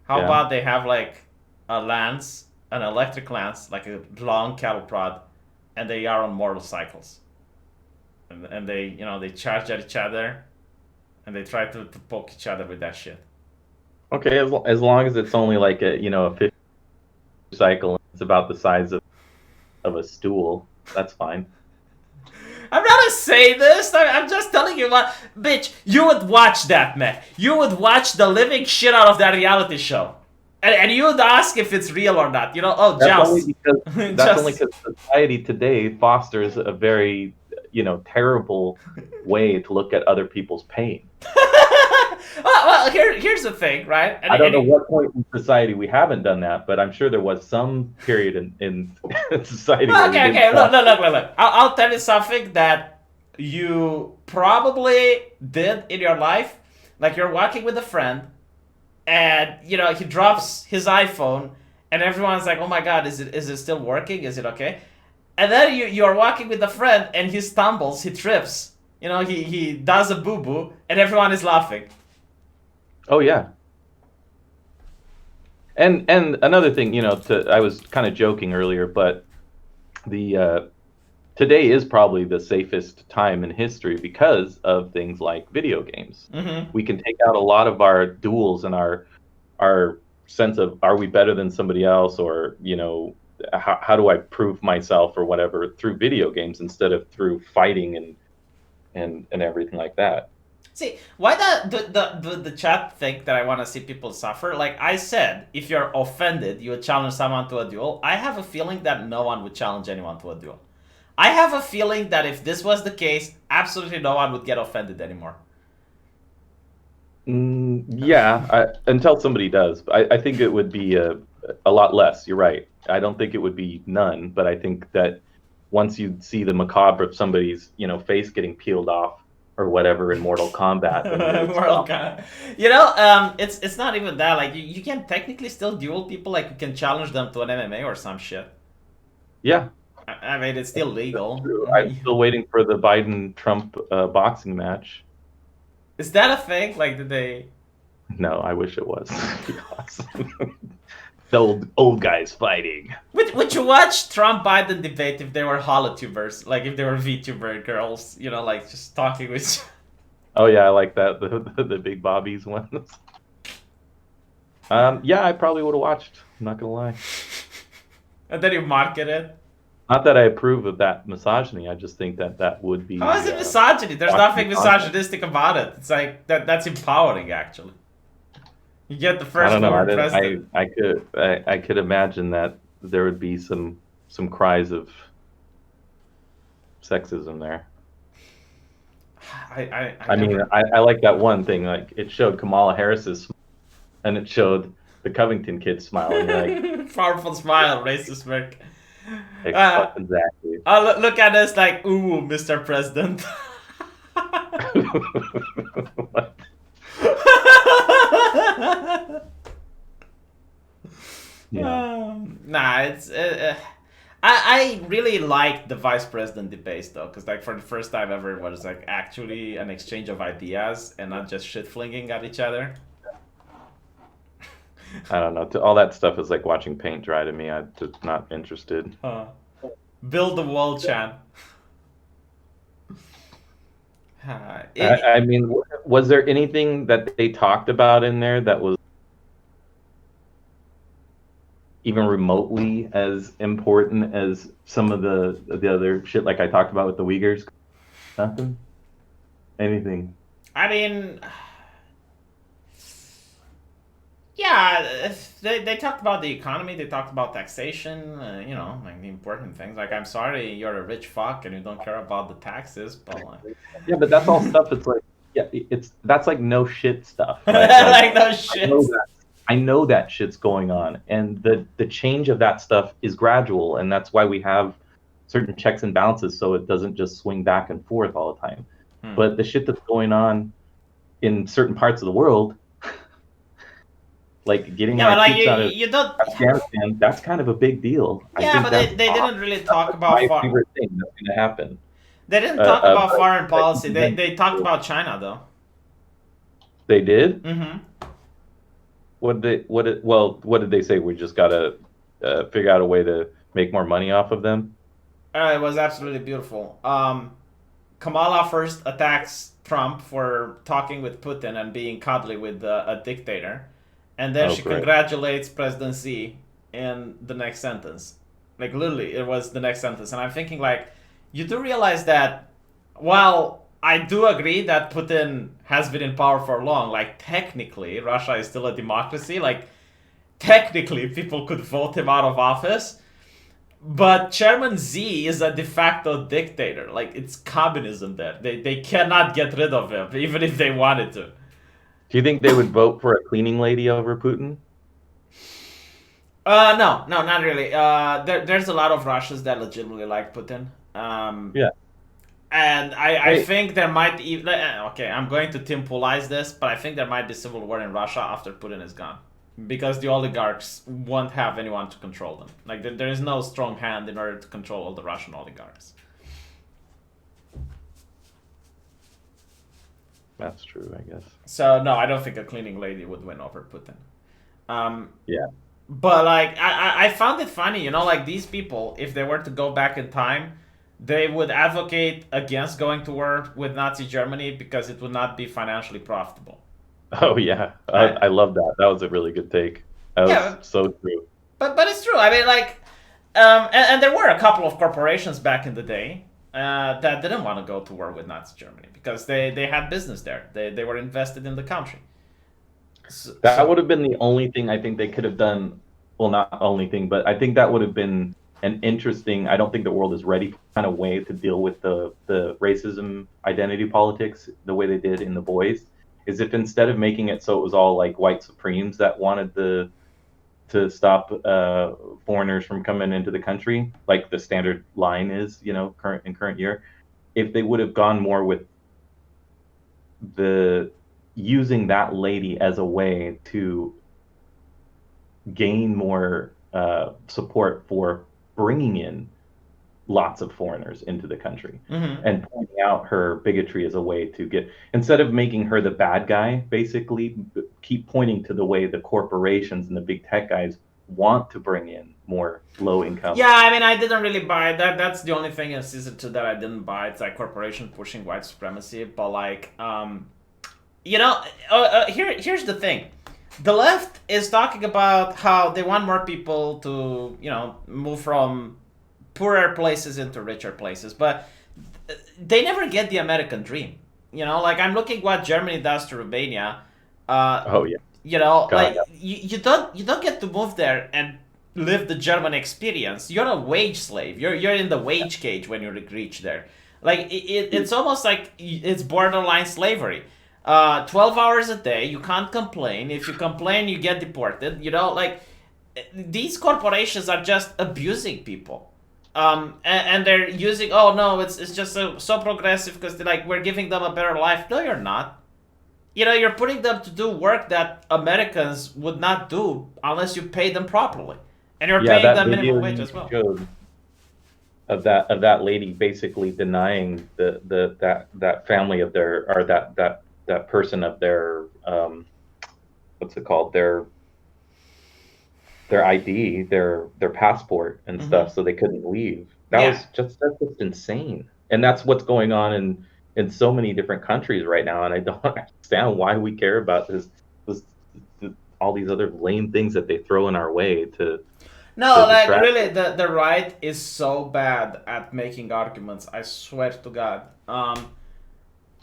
How Yeah. about they have like a lance, an electric lance, like a long cattle prod, and they are on motorcycles, and they charge at each other, and they try to poke each other with that shit. Okay, as long as it's only like a 50 cycle, and it's about the size of a stool, that's fine. I'm not gonna say this. I'm just telling you what, bitch. You would watch that, man. You would watch the living shit out of that reality show, and you would ask if it's real or not. Oh, Joust. That's only because society today fosters a very terrible way to look at other people's pain. well, here's the thing, right? I don't know what point in society we haven't done that, but I'm sure there was some period in society. Okay. Look. I'll tell you something that you probably did in your life. Like you're walking with a friend, and he drops his iPhone, and everyone's like, "Oh my God, is it still working? Is it okay?" And then you're walking with a friend, and he stumbles, he trips. He does a boo boo, and everyone is laughing. Oh yeah. And another thing, I was kind of joking earlier, but the today is probably the safest time in history because of things like video games. Mm-hmm. We can take out a lot of our duels and our sense of, are we better than somebody else, or how do I prove myself or whatever, through video games instead of through fighting and everything like that. See, why the chat think that I want to see people suffer? Like I said, if you're offended, you would challenge someone to a duel. I have a feeling that no one would challenge anyone to a duel. I have a feeling that if this was the case, absolutely no one would get offended anymore. Yeah, until somebody does. I think it would be a lot less. You're right. I don't think it would be none, but I think that once you see the macabre of somebody's face getting peeled off or whatever in Mortal Kombat. It's not even that. Like you can technically still duel people. Like you can challenge them to an MMA or some shit. Yeah. I mean, it's still legal. I'm still waiting for the Biden-Trump boxing match. Is that a thing? Like, did they? No, I wish it was. The old guys fighting. Would you watch Trump Biden debate if they were holotubers? Like if they were VTuber girls, like just talking with. Oh yeah, I like that. The big bobbies ones. Yeah, I probably would have watched. I'm not gonna lie. And then you market it. Not that I approve of that misogyny. I just think that would be. How is it misogyny? There's nothing misogynistic about it. It's like that's empowering, actually. You get the first woman president. I could imagine that there would be some cries of sexism there. I like that one thing. Like it showed Kamala Harris's, and it showed the Covington kid smile. And you're like, powerful smile, racist smirk. Exactly. Look at us like, ooh, Mr. President. What? Yeah. Nah, it's. I really liked the vice president debates though, because like for the first time ever, it was like actually an exchange of ideas and not just shit flinging at each other. I don't know. All that stuff is like watching paint dry to me. I'm just not interested. Build the wall, Chan. I mean, was there anything that they talked about in there that was even remotely as important as some of the other shit like I talked about with the Uyghurs? Nothing? Anything? I mean, yeah, they talked about the economy, they talked about taxation, like the important things. Like, I'm sorry you're a rich fuck and you don't care about the taxes, but yeah, but that's all stuff. It's like, yeah, that's like no shit stuff. Right? Like no shit. I know that shit's going on, and the change of that stuff is gradual, and that's why we have certain checks and balances, so it doesn't just swing back and forth all the time. But the shit that's going on in certain parts of the world, like getting Yeah, but our like troops out of you don't. Afghanistan, that's kind of a big deal. I Yeah, think but that's they didn't really talk that's about my far. favorite thing that's going to happen. They didn't talk about foreign But policy. They talked about China though. they did. Mm-hmm. What did they say? We just gotta figure out a way to make more money off of them. It was absolutely beautiful. Kamala first attacks Trump for talking with Putin and being cuddly with a dictator, and then Oh, she great. congratulates President Xi in the next sentence. Like literally, it was the next sentence, and I'm thinking like, you do realize that while I do agree that Putin has been in power for long, like technically Russia is still a democracy. Like technically, people could vote him out of office. But Chairman Z is a de facto dictator. Like, it's communism there. They cannot get rid of him, even if they wanted to. Do you think they would vote for a cleaning lady over Putin? No, not really. There's a lot of Russians that legitimately like Putin. Yeah. And I Hey, think there might even. Okay, I'm going to Tim Poolize this, but I think there might be civil war in Russia after Putin is gone. Because the oligarchs won't have anyone to control them. Like, there is no strong hand in order to control all the Russian oligarchs. that's true, I guess. So, no, I don't think a cleaning lady would win over Putin. Yeah. But, like, I found it funny, you know, like, these people, if they were to go back in time, they would advocate against going to war with Nazi Germany because it would not be financially profitable. Oh, yeah. Right? I love that. That was a really good take. That was Yeah, so true. but it's true. I mean, like, and there were a couple of corporations back in the day that didn't want to go to war with Nazi Germany because they had business there. They were invested in the country. That would have been the only thing I think they could have done. Well, not only thing, but I think that would have been an interesting. I don't think the world is ready for kind of way to deal with the racism, identity politics the way they did in The Boys. Is if instead of making it so it was all like white supremes that wanted to stop foreigners from coming into the country, like the standard line is, current year, if they would have gone more with the using that lady as a way to gain more support for bringing in lots of foreigners into the country and pointing out her bigotry as a way to get, instead of making her the bad guy, basically keep pointing to the way the corporations and the big tech guys want to bring in more low income. Yeah, I mean, I didn't really buy that. That's the only thing in season 2 that I didn't buy. It's like corporation pushing white supremacy, but like, here's the thing. The left is talking about how they want more people to, move from poorer places into richer places, but they never get the American dream. Like I'm looking what Germany does to Romania. Oh yeah, God, like yeah. you don't get to move there and live the German experience. You're a wage slave. You're in the wage cage when you reach there. Like it's almost like it's borderline slavery. 12 hours a day. You can't complain. If you complain, you get deported. Like these corporations are just abusing people. And they're using, oh no, it's just so progressive because they're like, we're giving them a better life. No, you're not. You're putting them to do work that Americans would not do unless you pay them properly. And you're paying them minimum wage as well. Showed of that lady basically denying that family of their, or that person of their what's it called, their ID, their passport and stuff, so they couldn't leave. That's just insane. And that's what's going on in so many different countries right now. And I don't understand why we care about this all these other lame things that they throw in our way to. No, like really, the right is so bad at making arguments. I swear to God.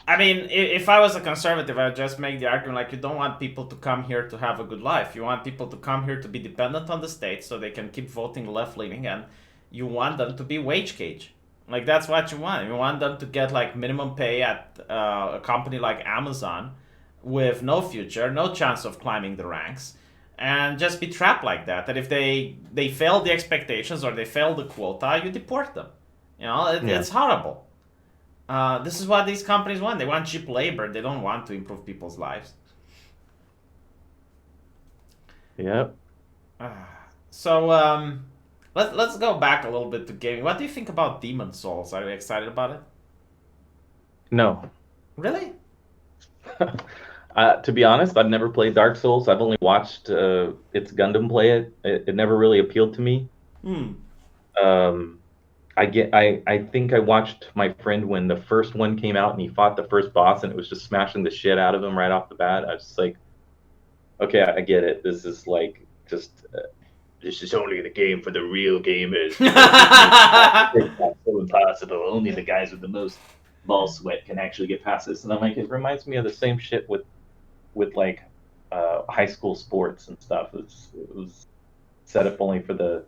I mean, if I was a conservative, I'd just make the argument like you don't want people to come here to have a good life. You want people to come here to be dependent on the state so they can keep voting left-leaning, and you want them to be wage cage. Like, that's what you want. You want them to get, like, minimum pay at a company like Amazon with no future, no chance of climbing the ranks, and just be trapped like that. That if they fail the expectations or they fail the quota, you deport them. It's horrible. This is what these companies want. They want cheap labor. They don't want to improve people's lives. Yep. So let's go back a little bit to gaming. What do you think about Demon Souls? Are you excited about it? No. Really? To be honest, I've never played Dark Souls. I've only watched its Gundam play it. It never really appealed to me. Um, I think I watched my friend when the first one came out and he fought the first boss and it was just smashing the shit out of him right off the bat. I was just like, okay, I get it. This is like just this is only the game for the real gamers. It's so impossible. Only the guys with the most ball sweat can actually get past this. And I'm like, it reminds me of the same shit with like high school sports and stuff. It was set up only for the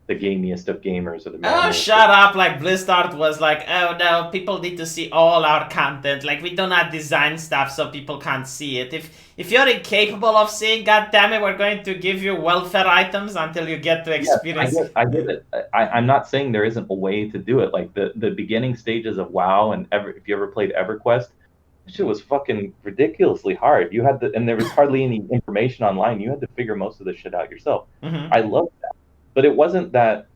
gamiest of gamers or the Oh, shut up. Like, Blizzard was like, oh no, people need to see all our content. Like, we do not design stuff so people can't see it. If you're incapable of seeing, goddammit, we're going to give you welfare items until you get to experience. Yes, I get it. I'm not saying there isn't a way to do it. Like the beginning stages of WoW and if you ever played EverQuest, this shit was fucking ridiculously hard. You had and there was hardly any information online. You had to figure most of the shit out yourself. Mm-hmm. I love that. But it wasn't that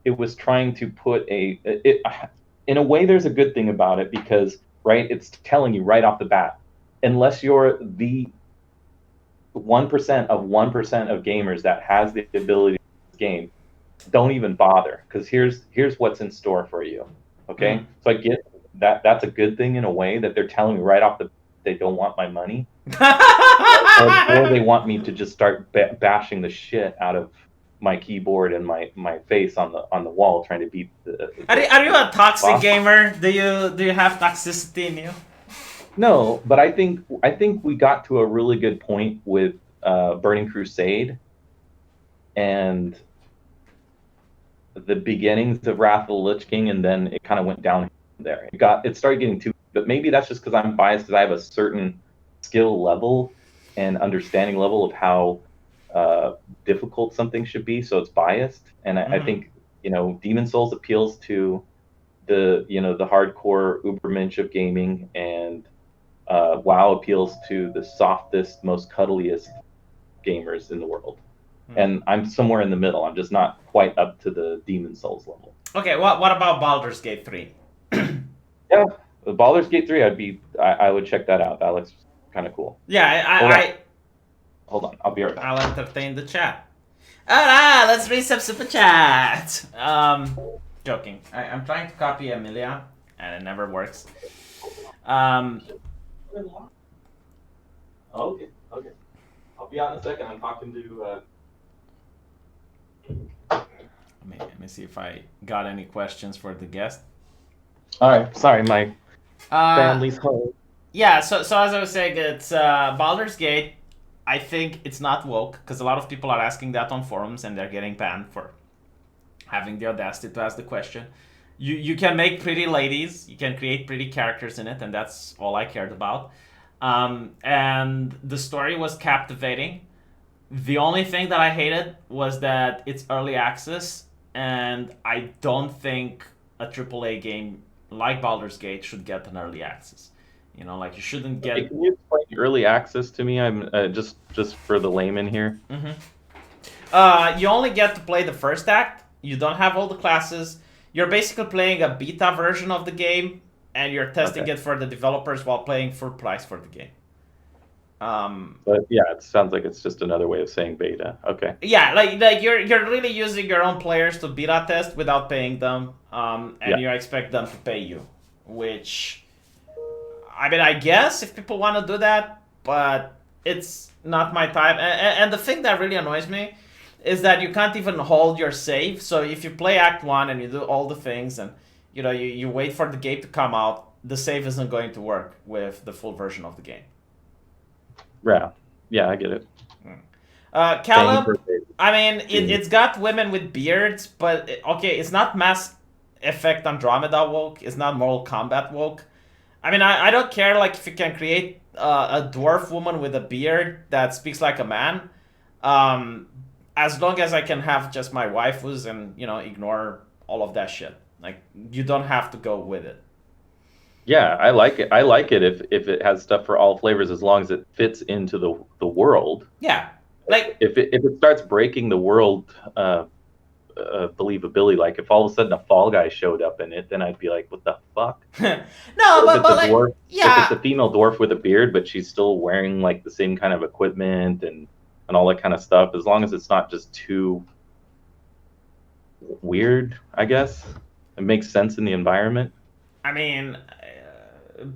it was trying to put in a way there's a good thing about it because right it's telling you right off the bat unless you're the 1% of 1% of gamers that has the ability to play this game, don't even bother because here's what's in store for you. Okay, so I get that's a good thing in a way that they're telling me right off the they don't want my money or they want me to just start bashing the shit out of my keyboard and my face on the wall trying to beat the Are you a toxic gamer? Do you have toxicity in you? No, but I think we got to a really good point with Burning Crusade and the beginnings of Wrath of the Lich King, and then it kind of went down there. It started getting too, but maybe that's just because I'm biased because I have a certain skill level and understanding level of how difficult something should be, so it's biased. And I think Demon Souls appeals to the the hardcore ubermensch of gaming, and WoW appeals to the softest, most cuddliest gamers in the world. And I'm somewhere in the middle. I'm just not quite up to the Demon Souls level. Okay, what about Baldur's Gate 3? Yeah, Baldur's Gate 3, I would check that out. That looks kind of cool. Yeah, Hold on, I'll be right back. I'll entertain the chat. Alright, let's read some super chat. Joking. I'm trying to copy Amelia, and it never works. Okay. I'll be out in a second. I'm talking to. Let me see if I got any questions for the guest. All right. Sorry, my family's home. Yeah. So as I was saying, it's Baldur's Gate. I think it's not woke because a lot of people are asking that on forums and they're getting banned for having the audacity to ask the question. You can make pretty ladies, you can create pretty characters in it, and that's all I cared about. And the story was captivating. The only thing that I hated was that it's early access, and I don't think a AAA game like Baldur's Gate should get an early access. Like you shouldn't get. Hey, can you explain early access to me? I'm just for the layman here. You only get to play the first act. You don't have all the classes. You're basically playing a beta version of the game, and you're testing it for the developers while paying full price for the game. But yeah, it sounds like it's just another way of saying beta. Okay. Yeah, like you're really using your own players to beta test without paying them, and you expect them to pay you, which, I mean, I guess if people want to do that, but it's not my type. And the thing that really annoys me is that you can't even hold your save. So if you play Act 1 and you do all the things and you wait for the game to come out, the save isn't going to work with the full version of the game. Yeah, I get it. Callum, I mean, it's got women with beards, but it's not Mass Effect Andromeda woke. It's not Mortal Kombat woke. I mean, I don't care like if you can create a dwarf woman with a beard that speaks like a man. As long as I can have just my waifus and ignore all of that shit. Like, you don't have to go with it. Yeah, I like it. I like it if it has stuff for all flavors as long as it fits into the world. Yeah, like If it starts breaking the world believability, like if all of a sudden a Fall Guy showed up in it, then I'd be like, what the fuck? no, If but it's a like dwarf, if it's yeah. a female dwarf with a beard, but she's still wearing like the same kind of equipment and all that kind of stuff, as long as it's not just too weird, I guess it makes sense in the environment. I mean,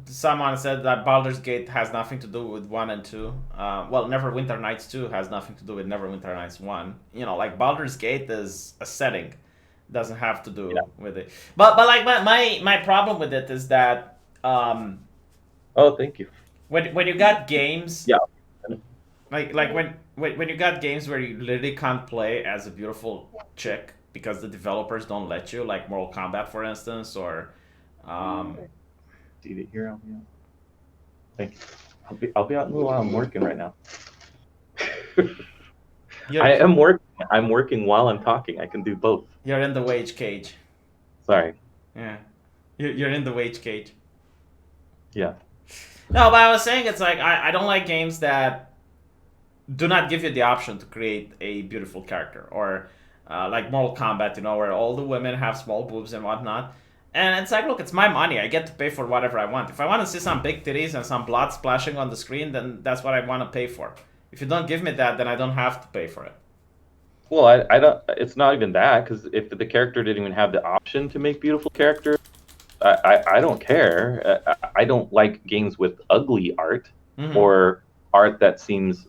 someone said that Baldur's Gate has nothing to do with 1 and 2. Well, Neverwinter Nights 2 has nothing to do with Neverwinter Nights 1. You know, like Baldur's Gate is a setting, doesn't have to Yeah. do with it. But like my problem with it is that Oh, thank you. when you got games Yeah. like when you got games where you literally can't play as a beautiful chick because the developers don't let you, like Mortal Kombat, for instance, or See it here. Thank you. I'll be out in a little while. I'm working right now. I am working. I'm working while I'm talking. I can do both. You're in the wage cage. Sorry. Yeah, you're in the wage cage. Yeah. No, but I was saying it's like I don't like games that do not give you the option to create a beautiful character, or like Mortal Kombat, you know, where all the women have small boobs and whatnot. And it's like, look, it's my money. I get to pay for whatever I want. If I want to see some big titties and some blood splashing on the screen, then that's what I want to pay for. If you don't give me that, then I don't have to pay for it. Well, I don't. It's not even that, because if the character didn't even have the option to make beautiful characters, I don't care. I don't like games with ugly art or art that seems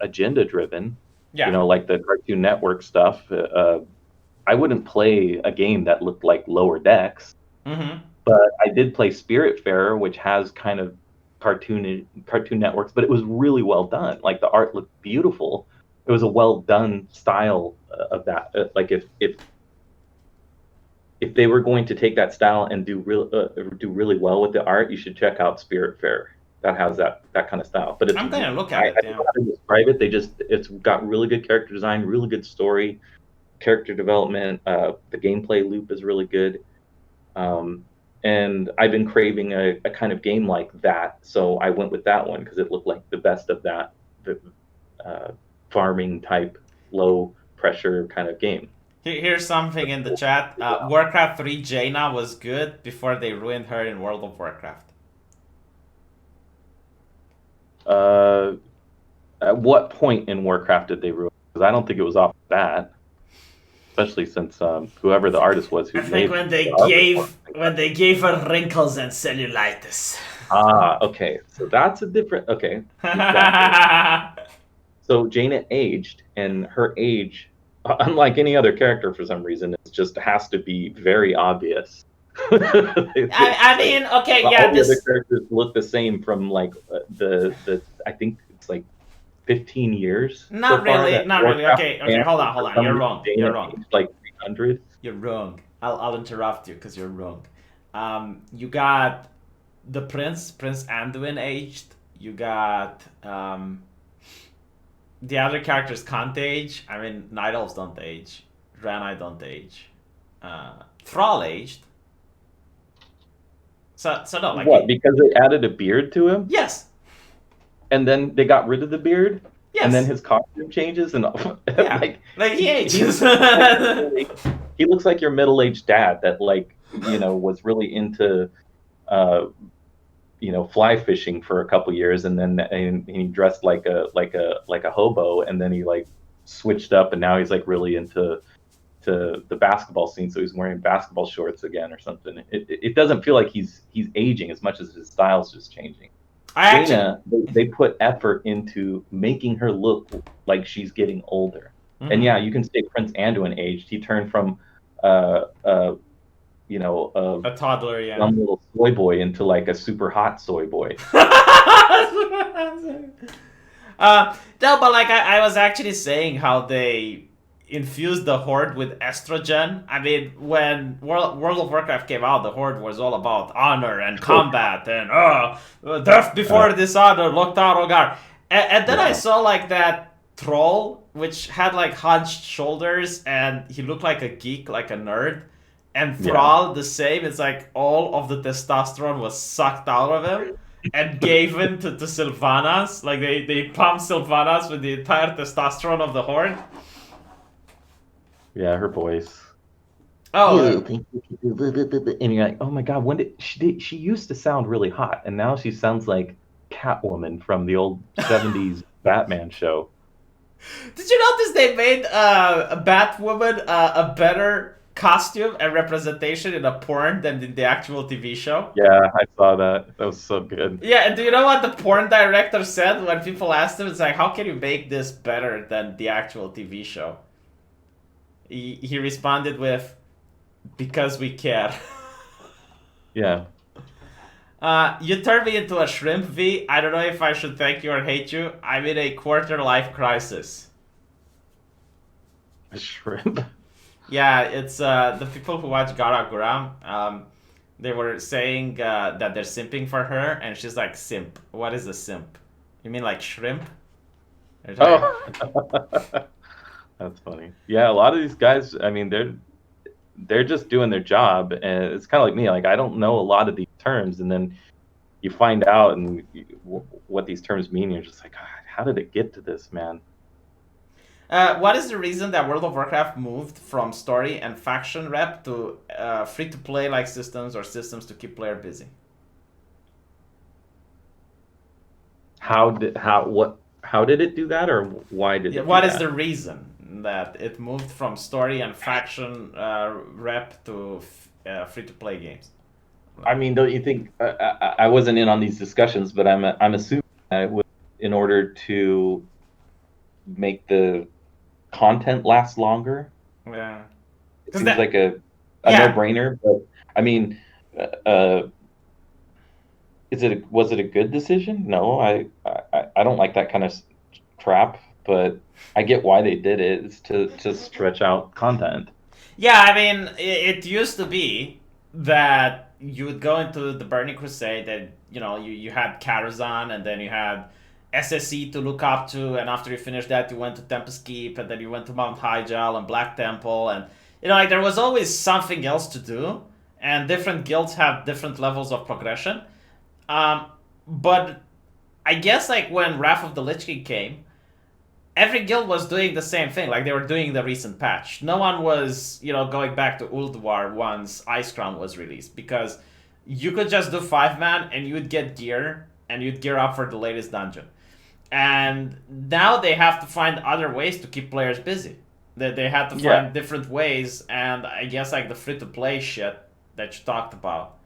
agenda driven. Yeah. You know, like the Cartoon Network stuff. I wouldn't play a game that looked like Lower Decks, but I did play Spiritfarer, which has kind of Cartoon Networks, but it was really well done. Like the art looked beautiful. It was a well done style of that. Like if they were going to take that style and do really well with the art, you should check out Spiritfarer. That has that kind of style. But I'm gonna look at it. I don't know how to describe it. It's got really good character design, really good story, character development. The gameplay loop is really good. And I've been craving a kind of game like that, so I went with that one because it looked like the best of that farming type, low pressure kind of game. Here's something in the chat. Warcraft 3 Jaina was good before they ruined her in World of Warcraft. At what point in Warcraft did they ruin? Because I don't think it was off that. Especially since whoever the artist was who I think when they gave her wrinkles and cellulitis. Ah, okay. So that's a different. Okay. Exactly. So Jaina aged, and her age, unlike any other character for some reason, it just has to be very obvious. I mean, okay, yeah. All the other characters look the same from like the I think it's like 15 years. Not really. Okay, hold on. You're wrong. You're wrong. Like 300. You're wrong. I'll interrupt you because you're wrong. You got the Prince Anduin aged. You got the other characters can't age. I mean, Night Elves don't age. Draenei don't age. Thrall aged. So no, like what? Because they added a beard to him? Yes. And then they got rid of the beard? Yes. And then his costume changes and yeah. like he ages. He looks like your middle-aged dad that was really into fly fishing for a couple years, and then he dressed like a hobo, and then he like switched up, and now he's like really into the basketball scene, so he's wearing basketball shorts again or something. It doesn't feel like he's aging as much as his style's just changing. Jaina, they put effort into making her look like she's getting older. And yeah, you can say Prince Anduin aged. He turned from a toddler, yeah, some little soy boy into like a super hot soy boy. No, but like I was actually saying how they infused the Horde with estrogen. I mean, when World of Warcraft came out, the Horde was all about honor and combat and death before dishonor, looked out, oh god. And then I saw like that troll, which had like hunched shoulders, and he looked like a geek, like a nerd. And Yeah. Thrall the same. It's like all of the testosterone was sucked out of him and gave in to Sylvanas. Like they pumped Sylvanas with the entire testosterone of the Horde. Yeah, her voice. Oh, You think and you're like, oh my God, when she used to sound really hot, and now she sounds like Catwoman from the old 70s Batman show. did you notice they made a Batwoman a better costume and representation in a porn than in the actual TV show? Yeah, I saw that. That was so good. Yeah, and do you know what the porn director said when people asked him? It's like, how can you make this better than the actual TV show? He responded with, because we care. Yeah. You turned me into a shrimp, V. I don't know if I should thank you or hate you. I'm in a quarter-life crisis. A shrimp. Yeah, it's the people who watch Gara Guram. They were saying that they're simping for her, and she's like, simp. What is a simp? You mean like shrimp? Oh, that's funny. Yeah, a lot of these guys, I mean, they're just doing their job, and it's kind of like me. Like, I don't know a lot of these terms, and then you find out what these terms mean. You're just like, God, how did it get to this, man? What is the reason that World of Warcraft moved from story and faction rep to free-to-play like systems or systems to keep player busy? How did it do that, or why did it do What is that? the reason that it moved from story and faction rep to free-to-play games? I mean, don't you think I wasn't in on these discussions, but I'm assuming that it was in order to make the content last longer. Yeah. It seems like a Yeah. no-brainer, but I mean, uh, was it a good decision? No, I don't like that kind of crap, but I get why they did it. It's to stretch out content. Yeah, I mean, it used to be that you would go into the Burning Crusade, and you had Karazhan, and then you had SSE to look up to, and after you finished that, you went to Tempest Keep, and then you went to Mount Hyjal and Black Temple, and like there was always something else to do, and different guilds have different levels of progression. But I guess like when Wrath of the Lich King came, every guild was doing the same thing. Like they were doing the recent patch. No one was, going back to Ulduar once Ice Crown was released, because you could just do 5-man and you would get gear and you'd gear up for the latest dungeon. And now they have to find other ways to keep players busy. They had to find different ways, and I guess like the free-to-play shit that you talked about,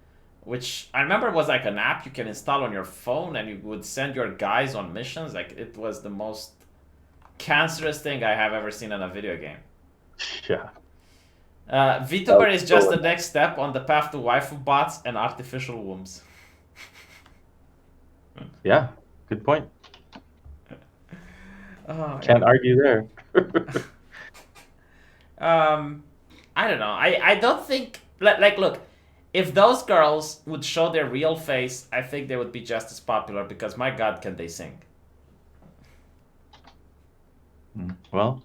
which I remember was like an app you can install on your phone, and you would send your guys on missions. Like it was the most cancerous thing I have ever seen in a video game. Yeah. Vtuber is just the next step on the path to waifu bots and artificial wombs. Yeah, good point. Oh, Can't argue there. I don't know. I don't think like look, if those girls would show their real face, I think they would be just as popular, because my God, can they sing? Well,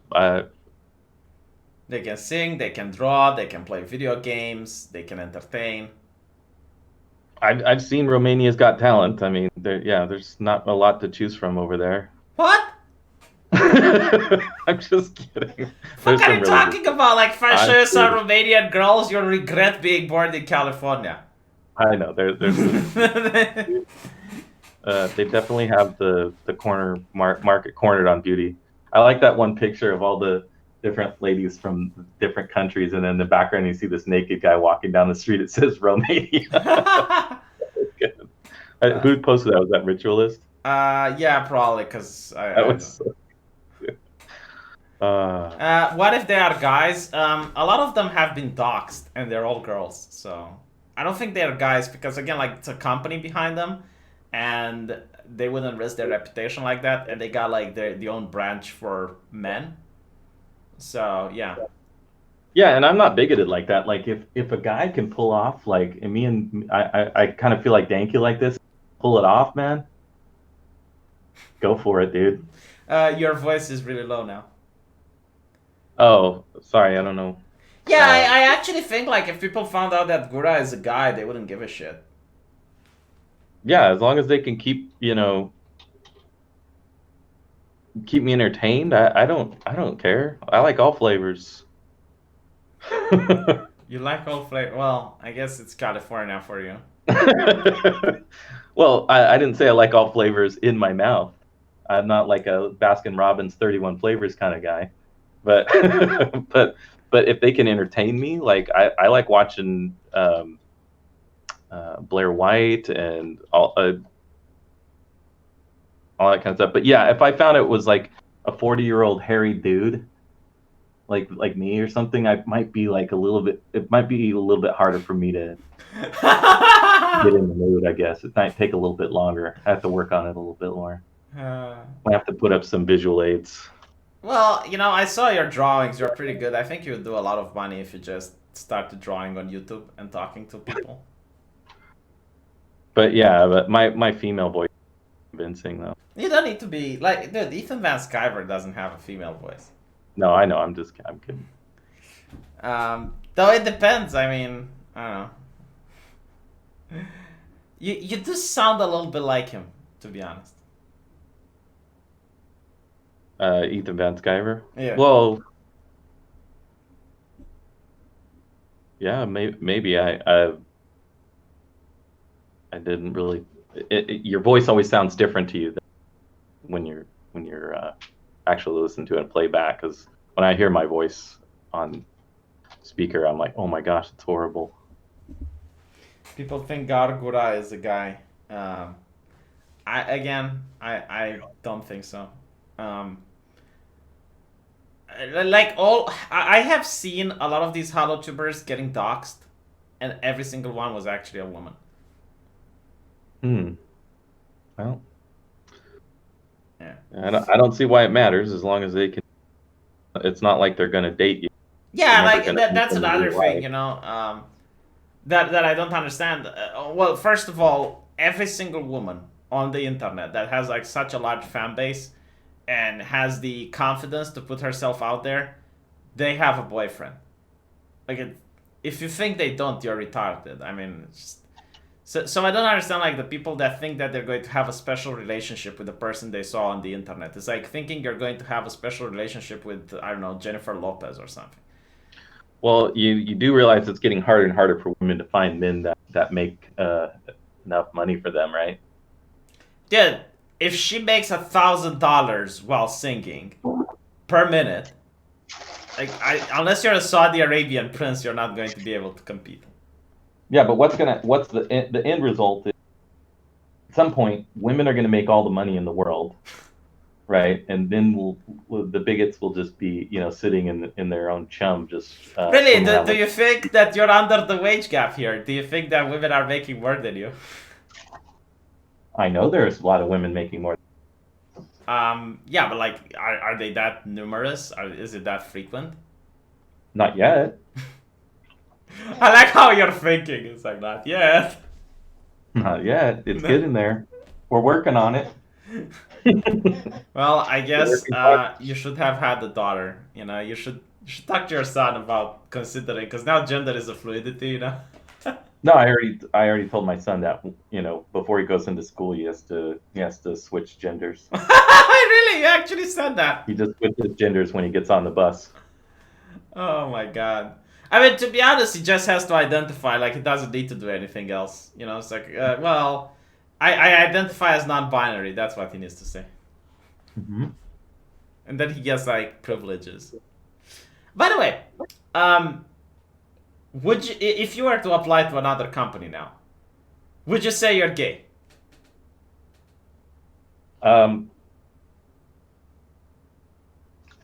they can sing, they can draw, they can play video games, they can entertain. I've seen Romania's Got Talent. I mean, there's not a lot to choose from over there. What? I'm just kidding. What are you talking about? Like, if I show you some Romanian girls, you'll regret being born in California. I know. They definitely have the market cornered on beauty. I like that one picture of all the different ladies from different countries, and in the background you see this naked guy walking down the street. It says Romania. Who posted that? Was that Ritualist? Yeah, probably, because that was so good. What if they are guys? A lot of them have been doxxed, and they're all girls. So I don't think they're guys, because again, like, it's a company behind them, and they wouldn't risk their reputation like that, and they got like the own branch for men. So yeah. Yeah, and I'm not bigoted like that. Like if a guy can pull off, like, and I kind of feel like Danky like this, pull it off, man. Go for it, dude. Your voice is really low now. Oh, sorry, I don't know. Yeah, I actually think like if people found out that Gura is a guy, they wouldn't give a shit. Yeah, as long as they can keep keep me entertained, I don't care. I like all flavors. You like all flavor? Well, I guess it's California for you. Well, I didn't say I like all flavors in my mouth. I'm not like a Baskin Robbins 31 flavors kind of guy. But but if they can entertain me, like I like watching Blair White and all that kind of stuff. But yeah, if I found it was like a 40-year-old hairy dude, like me or something, I might be like a little bit. It might be a little bit harder for me to get in the mood. I guess it might take a little bit longer. I have to work on it a little bit more. I have to put up some visual aids. Well, you know, I saw your drawings. You're pretty good. I think you would do a lot of money if you just started drawing on YouTube and talking to people. But yeah, but my female voice is convincing though. You don't need to be like, dude. Ethan Van Sciver doesn't have a female voice. No, I know. I'm kidding. Though it depends. I mean, I don't know. You do sound a little bit like him, to be honest. Ethan Van Sciver. Yeah. Well, yeah, maybe I didn't really. Your voice always sounds different to you when you're actually listening to it and play back. Because when I hear my voice on speaker, I'm like, oh my gosh, it's horrible. People think Gargura is a guy. I don't think so. I have seen a lot of these HoloTubers getting doxxed, and every single one was actually a woman. Well, yeah. I don't see why it matters as long as they can. It's not like they're gonna date you. Yeah, like that's another thing, you know, that I don't understand. Well, first of all, every single woman on the internet that has like such a large fan base and has the confidence to put herself out there, they have a boyfriend. Like, if you think they don't, you're retarded. I mean, so I don't understand like the people that think that they're going to have a special relationship with the person they saw on the internet. It's like thinking you're going to have a special relationship with, I don't know, Jennifer Lopez or something. Well, you do realize it's getting harder and harder for women to find men that make enough money for them, right? Dude, if she makes $1,000 while singing per minute, like unless you're a Saudi Arabian prince, you're not going to be able to compete. Yeah, but what's the end result is at some point women are gonna make all the money in the world, right? And then the bigots will just be sitting in their own chum just. Really? Do you think that you're under the wage gap here? Do you think that women are making more than you? I know there's a lot of women making more. Yeah, but like, are they that numerous? Is it that frequent? Not yet. I like how you're thinking. It's like, not yet. Not yet. It's getting there. We're working on it. Well, I guess you should have had a daughter. You know, you should talk to your son about considering, because now gender is a fluidity. You know. No, I already told my son that before he goes into school he has to switch genders. Really? You actually said that? He just switches genders when he gets on the bus. Oh my god. I mean, to be honest, he just has to identify. Like, he doesn't need to do anything else. You know, it's like, well, I identify as non-binary. That's what he needs to say. Mm-hmm. And then he gets like privileges. By the way, would you, if you were to apply to another company now, would you say you're gay?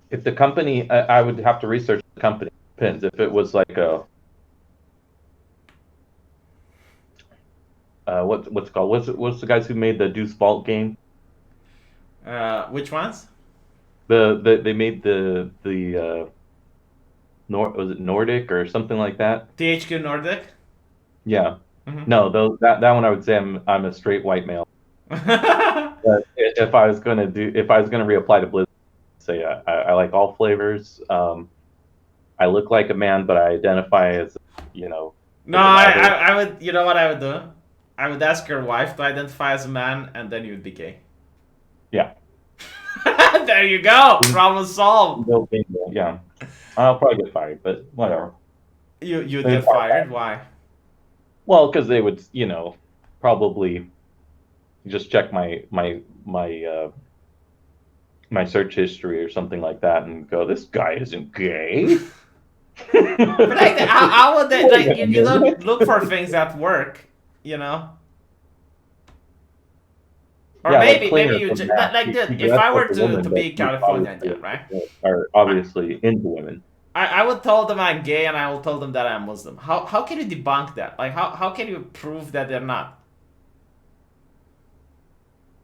If the company, I would have to research the company. Depends. If it was like a what's it called? What's the guys who made the Deuce Vault game? Which ones? They made the was it Nordic or something like that? THQ Nordic. Yeah. Mm-hmm. No, that one I would say I'm a straight white male. But if I was gonna reapply to Blizzard, say I like all flavors. I look like a man, but I identify as, you know, No, I would. You know what I would do? I would ask your wife to identify as a man, and then you would be gay. Yeah. There you go. Problem solved. Yeah. I'll probably get fired, but whatever. You'd get fired? Why? Well, because they would, you know, probably just check my search history or something like that and go, this guy isn't gay. But like, how would they? Like, you don't look for things at work, you know. Or Yeah, maybe like you just like this. If I were to be Californian, yeah, right? Are obviously into women. I would tell them I'm gay and I will tell them that I'm Muslim. How can you debunk that? Like how can you prove that they're not?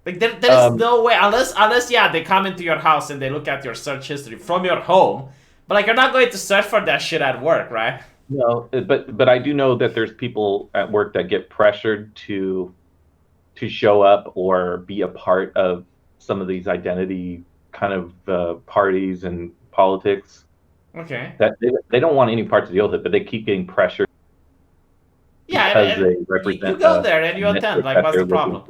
Like there is no way unless yeah they come into your house and they look at your search history from your home, but like you're not going to search for that shit at work, right? No, but I do know that there's people at work that get pressured to show up or be a part of some of these identity kind of parties and politics. Okay. That they don't want any part to deal with it, but they keep getting pressured. Yeah, because they represent. You go there and you attend. Like, what's the problem?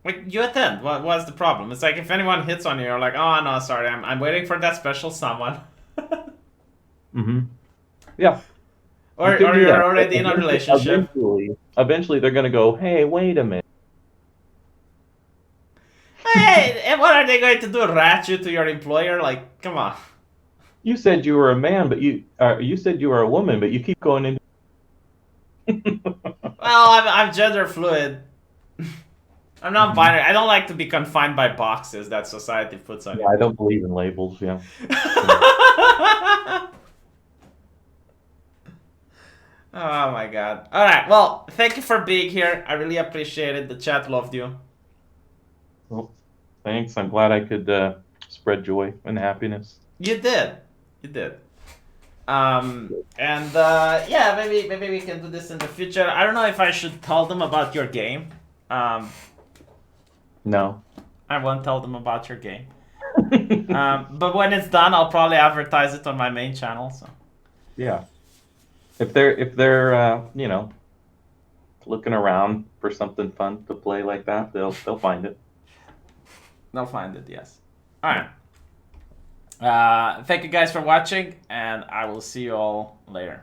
Like, you attend. What's the problem? It's like if anyone hits on you, you're like, oh no, sorry, I'm waiting for that special someone. Mm-hmm. Yeah. Or you're already in a relationship. Eventually they're gonna go, hey, wait a minute. Hey, and what are they going to do? Rat you to your employer? Like, come on. You said you were a man, but you said you were a woman, but you keep going into. Well, I'm gender fluid. I'm not binary. I don't like to be confined by boxes that society puts on you. I don't believe in labels. Yeah. Oh my god. Alright, well, thank you for being here. I really appreciate it. The chat loved you. Well, thanks. I'm glad I could spread joy and happiness. You did. You did. Yeah, maybe we can do this in the future. I don't know if I should tell them about your game. No. I won't tell them about your game. But when it's done, I'll probably advertise it on my main channel. So. Yeah. If they're you know, looking around for something fun to play like that, they'll find it. They'll find it, yes. All right. Thank you guys for watching, and I will see you all later.